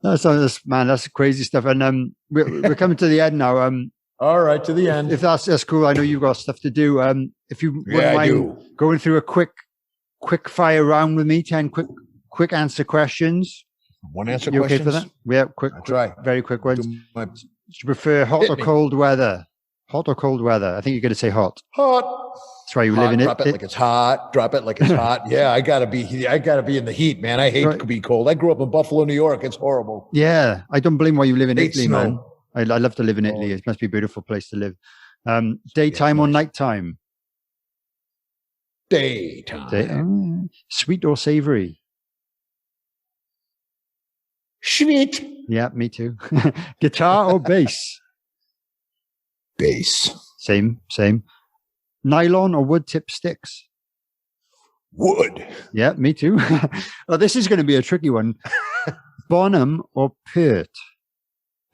That's crazy stuff. And we're coming to the end now. All right, to the end. If that's cool, I know you've got stuff to do. If you wouldn't mind going through a quick fire round with me, 10 quick answer questions. One answer you questions? Okay for that? Yeah, quick, very quick ones. Do you prefer hot or cold weather? Hot or cold weather? I think you're going to say hot. Hot. That's why you live in it. Drop it like it's hot. Drop it like it's hot. Yeah, I gotta be in the heat, man. I hate to be cold. I grew up in Buffalo, New York. It's horrible. Yeah, I don't blame why you live in Italy, man. I love to live in Italy. It must be a beautiful place to live. Daytime or nighttime? Daytime. Sweet or savory? Sweet. Yeah, me too. Guitar or bass? Bass. Same. Nylon or wood tip sticks? Wood. Yeah, me too. Oh, this is going to be a tricky one. Bonham or Pert?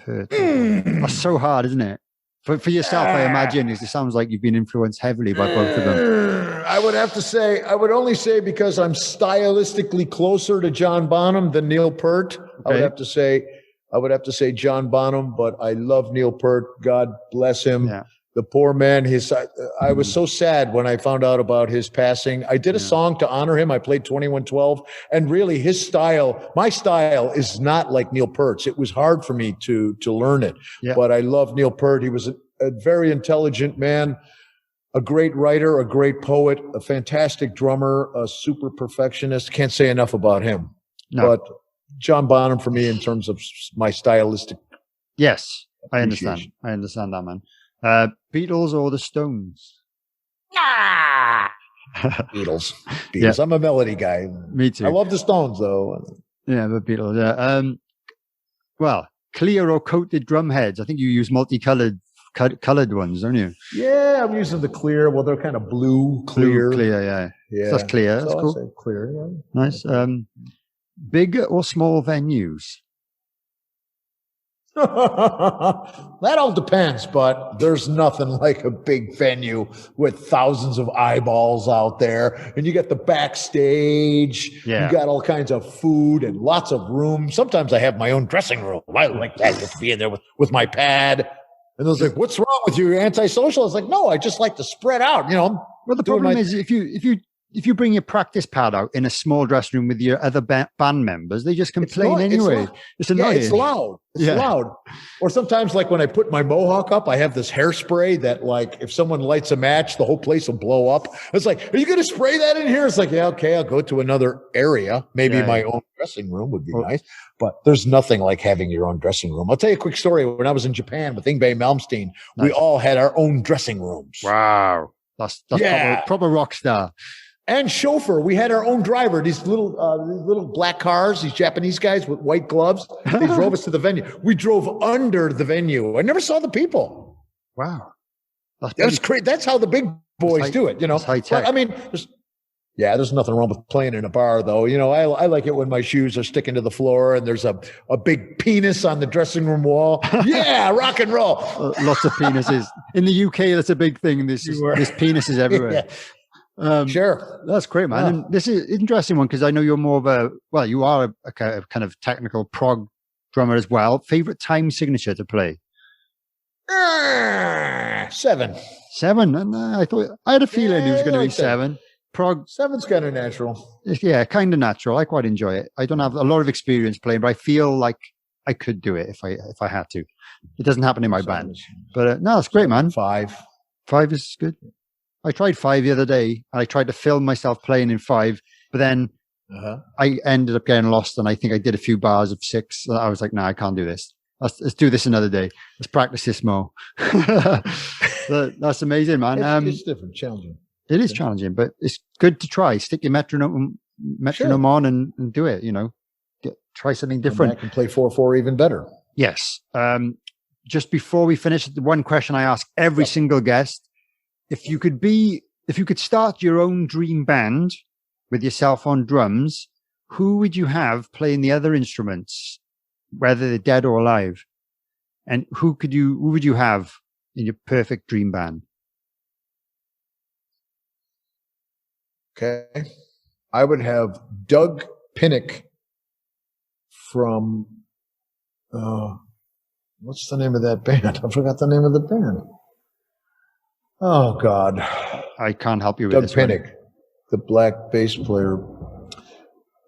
That's so hard, isn't it? For yourself, I imagine, it sounds like you've been influenced heavily by both of them. I would only say because I'm stylistically closer to John Bonham than Neil Peart. Okay. I would have to say John Bonham, but I love Neil Peart. God bless him. Yeah. The poor man, I was so sad when I found out about his passing. I did a song to honor him. I played 2112, and really my style is not like Neil Peart's. It was hard for me to learn it, but I love Neil Peart. He was a very intelligent man, a great writer, a great poet, a fantastic drummer, a super perfectionist. Can't say enough about him. No. But John Bonham for me in terms of my stylistic. Yes, I understand. I understand that, man. Beatles or the Stones? Beatles. Yeah. I'm a melody guy. Me too. I love the Stones though. Yeah, the Beatles. Yeah. Well, clear or coated drum heads? I think you use multicolored colored ones, don't you? Yeah, I'm using the clear. Well, they're kind of blue, clear. Yeah. So that's clear. That's cool. I'll say clear. Yeah. Nice. Big or small venues? That all depends, but there's nothing like a big venue with thousands of eyeballs out there, and you get the backstage. You got all kinds of food and lots of room. Sometimes I have my own dressing room. I like that, just be in there with my pad. And I was like, "What's wrong with you? You're antisocial?" I was like, "No, I just like to spread out." Well, the problem is if you bring your practice pad out in a small dressing room with your other band members, they just complain anyway. It's annoying. It's loud. It's loud. Or sometimes, like when I put my mohawk up, I have this hairspray that, like, if someone lights a match, the whole place will blow up. It's like, are you going to spray that in here? It's like, yeah, okay, I'll go to another area. Maybe my own dressing room would be nice. But there's nothing like having your own dressing room. I'll tell you a quick story. When I was in Japan with Yngwie Malsteen, we all had our own dressing rooms. Wow. That's proper rock star. And chauffeur. We had our own driver. These little black cars, these Japanese guys with white gloves. They drove us to the venue. We drove under the venue. I never saw the people. Wow. That was crazy. That's how the big boys do it, High tech. I mean, there's nothing wrong with playing in a bar, though. I like it when my shoes are sticking to the floor and there's a big penis on the dressing room wall. Yeah, rock and roll. Lots of penises. In the UK, that's a big thing. There's penises everywhere. Sure. That's great, man. And this is an interesting one because I know you're more of you are a kind of technical prog drummer as well. Favorite time signature to play? 7. 7. And I had a feeling he was going to be 7. Prog 7's kind of natural. Yeah, kind of natural. I quite enjoy it. I don't have a lot of experience playing, but I feel like I could do it if I had to. It doesn't happen in my band, but no, it's great, man. 5 is good. I tried 5 the other day, and I tried to film myself playing in 5, but then I ended up getting lost, and I think I did a few bars of 6. So I was like, no, I can't do this. Let's do this another day. Let's practice this more. That's amazing, man. It's different, challenging. It is challenging, but it's good to try. Stick your metronome on and do it. Try something different. I can play 4/4 even better. Yes. Just before we finish, the one question I ask every single guest: if you could start your own dream band with yourself on drums, who would you have playing the other instruments, whether they're dead or alive? And who would you have in your perfect dream band? Okay. I would have Doug Pinnick from, what's the name of that band? I forgot the name of the band. Oh, God. I can't help you with Doug this Pinnick, one. the black bass player.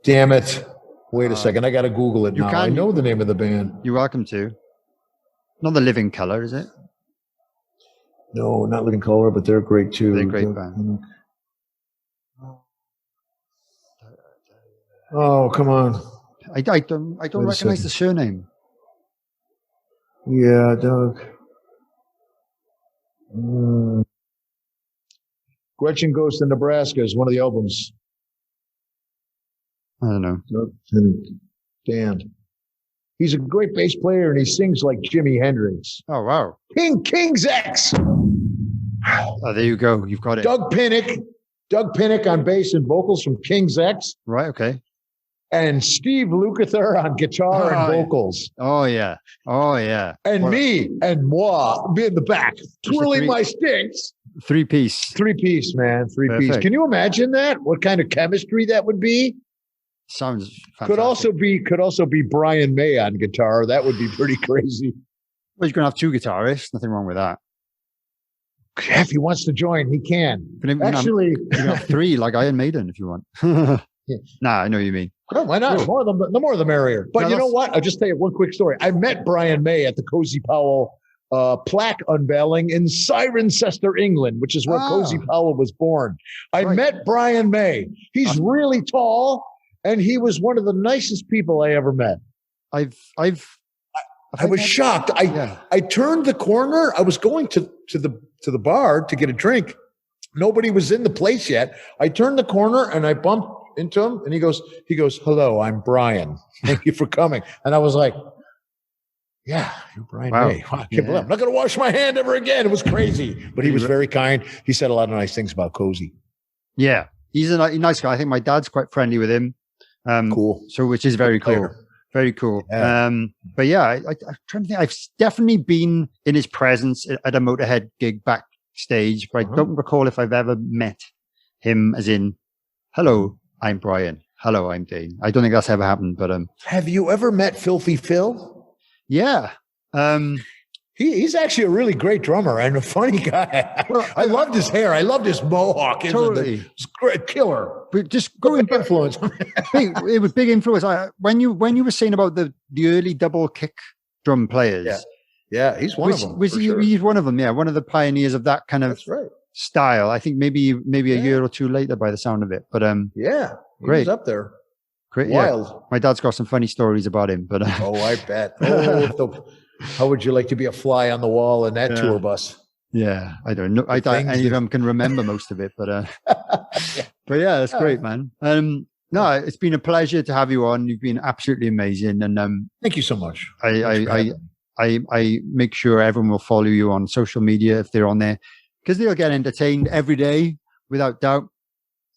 Damn it. Wait a second. I got to Google it now. I know the name of the band. You're welcome to. Not the Living Colour, is it? No, not Living Colour, but they're great too. They're a great band. Oh, come on. I don't recognize the surname. Yeah, Doug. Gretchen Goes to Nebraska is one of the albums. I don't know. Doug Pinnick. Dan. He's a great bass player, and he sings like Jimi Hendrix. Oh, wow. King's X. Oh, there you go. You've got it. Doug Pinnick on bass and vocals from King's X. Right, okay. And Steve Lukather on guitar and vocals. Oh, yeah. And me in the back, twirling my sticks. 3-piece. 3-piece, man. 3-piece. Can you imagine that? What kind of chemistry that would be? Sounds fantastic. Could also be Brian May on guitar. That would be pretty crazy. Well, you're going to have 2 guitarists. Nothing wrong with that. If he wants to join, he can. Actually, you can have 3 like Iron Maiden if you want. Nah, I know what you mean. Well, why not? The more the merrier. But you know what? I'll just tell you one quick story. I met Brian May at the Cozy Powell plaque unveiling in Cirencester, England, which is where Cozy Powell was born. I met Brian May. He's really tall, and he was one of the nicest people I ever met. I was shocked. I turned the corner. I was going to the bar to get a drink. Nobody was in the place yet. I turned the corner and I bumped into him, and he goes, "Hello, I'm Brian. Thank you for coming." And I was like, "Yeah, you're Brian May. Wow, I can't believe I'm not going to wash my hand ever again." It was crazy, but he was very kind. He said a lot of nice things about Cozy. Yeah, he's a nice guy. I think my dad's quite friendly with him. Cool. So, which is very cool. Very cool. Yeah. But yeah, I'm trying to think. I've definitely been in his presence at a Motorhead gig backstage, but I don't recall if I've ever met him as in, "Hello, I'm Brian. Hello, I'm Dane." I don't think that's ever happened, but have you ever met Filthy Phil? Yeah. He's actually a really great drummer and a funny guy. Well, I loved his hair. I loved his mohawk. Totally. It's great, killer. But just going back, influence. It was big influence. When you were saying about the early double kick drum players. Yeah, he's one of them. He's one of them, yeah. One of the pioneers of that kind of style. I think maybe a year or 2 later by the sound of it. But great. He's up there. Great. Wild. Yeah. My dad's got some funny stories about him. But I bet. How would you like to be a fly on the wall in that tour bus? Yeah, I don't know. I doubt any of them can remember most of it, but but yeah, that's great, man. No, it's been a pleasure to have you on. You've been absolutely amazing, and thank you so much. I make sure everyone will follow you on social media if they're on there, because they'll get entertained every day without doubt.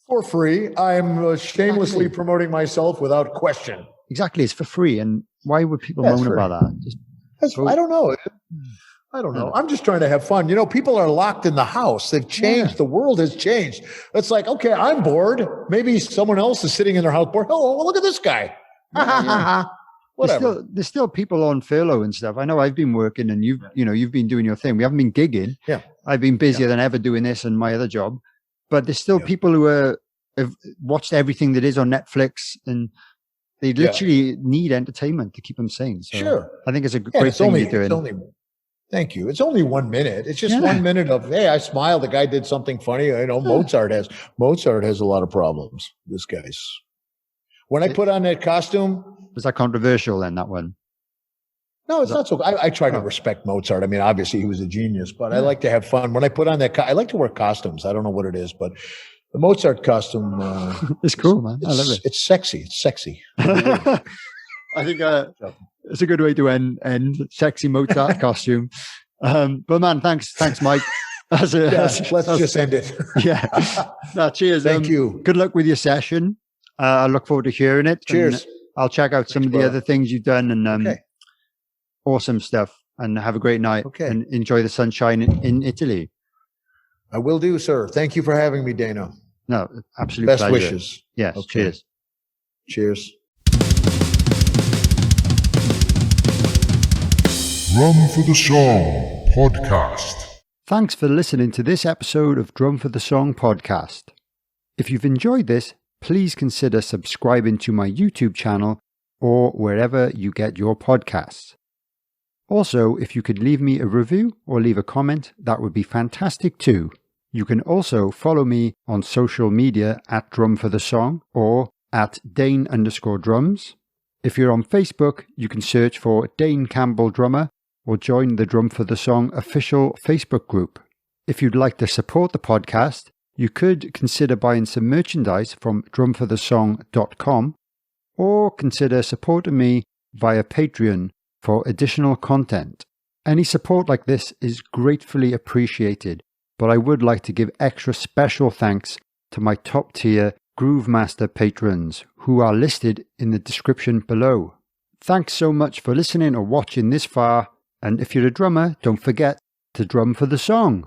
For free. I'm shamelessly promoting myself without question. Exactly, it's for free, and why would people moan about that? I don't know. I'm just trying to have fun. You know, people are locked in the house. They've changed. The world has changed. It's like, okay, I'm bored. Maybe someone else is sitting in their house bored. Oh, well, look at this guy. whatever. There's still people on furlough and stuff. I know I've been working and you've been doing your thing. We haven't been gigging. Yeah. I've been busier than ever doing this and my other job. But there's still people who have watched everything that is on Netflix and they literally need entertainment to keep them sane. So Sure. I think it's a great thing you're doing. Thank you. It's only 1 minute. It's just 1 minute of, hey, I smiled. The guy did something funny. Mozart has a lot of problems. This guy's. When I put on that costume. Was that controversial then, that one? No, it's not so. I try to respect Mozart. I mean, obviously he was a genius, but I like to have fun. When I put on that, I like to wear costumes. I don't know what it is, but the Mozart costume. It's cool, man. I love it. It's sexy. It's sexy. I think it's a good way to end sexy Mozart costume. But man, thanks, Mike. Let's just end it. Yeah. No, cheers. Thank you. Good luck with your session. I look forward to hearing it. Cheers. I'll check out some of the other things you've done and awesome stuff. And have a great night. Okay. And enjoy the sunshine in Italy. I will do, sir. Thank you for having me, Dana. No, absolute Best pleasure. wishes. Yes. Okay. Cheers. Cheers. Drum for the Song podcast. Thanks for listening to this episode of Drum for the Song podcast. If you've enjoyed this, please consider subscribing to my YouTube channel or wherever you get your podcasts. Also, if you could leave me a review or leave a comment, that would be fantastic too. You can also follow me on social media at Drum for the Song or at Dane_drums. If you're on Facebook, you can search for Dane Campbell Drummer or join the Drum for the Song official Facebook group. If you'd like to support the podcast, you could consider buying some merchandise from drumforthesong.com or consider supporting me via Patreon for additional content. Any support like this is gratefully appreciated, but I would like to give extra special thanks to my top tier Groove Master patrons who are listed in the description below. Thanks so much for listening or watching this far, and if you're a drummer, don't forget to drum for the song.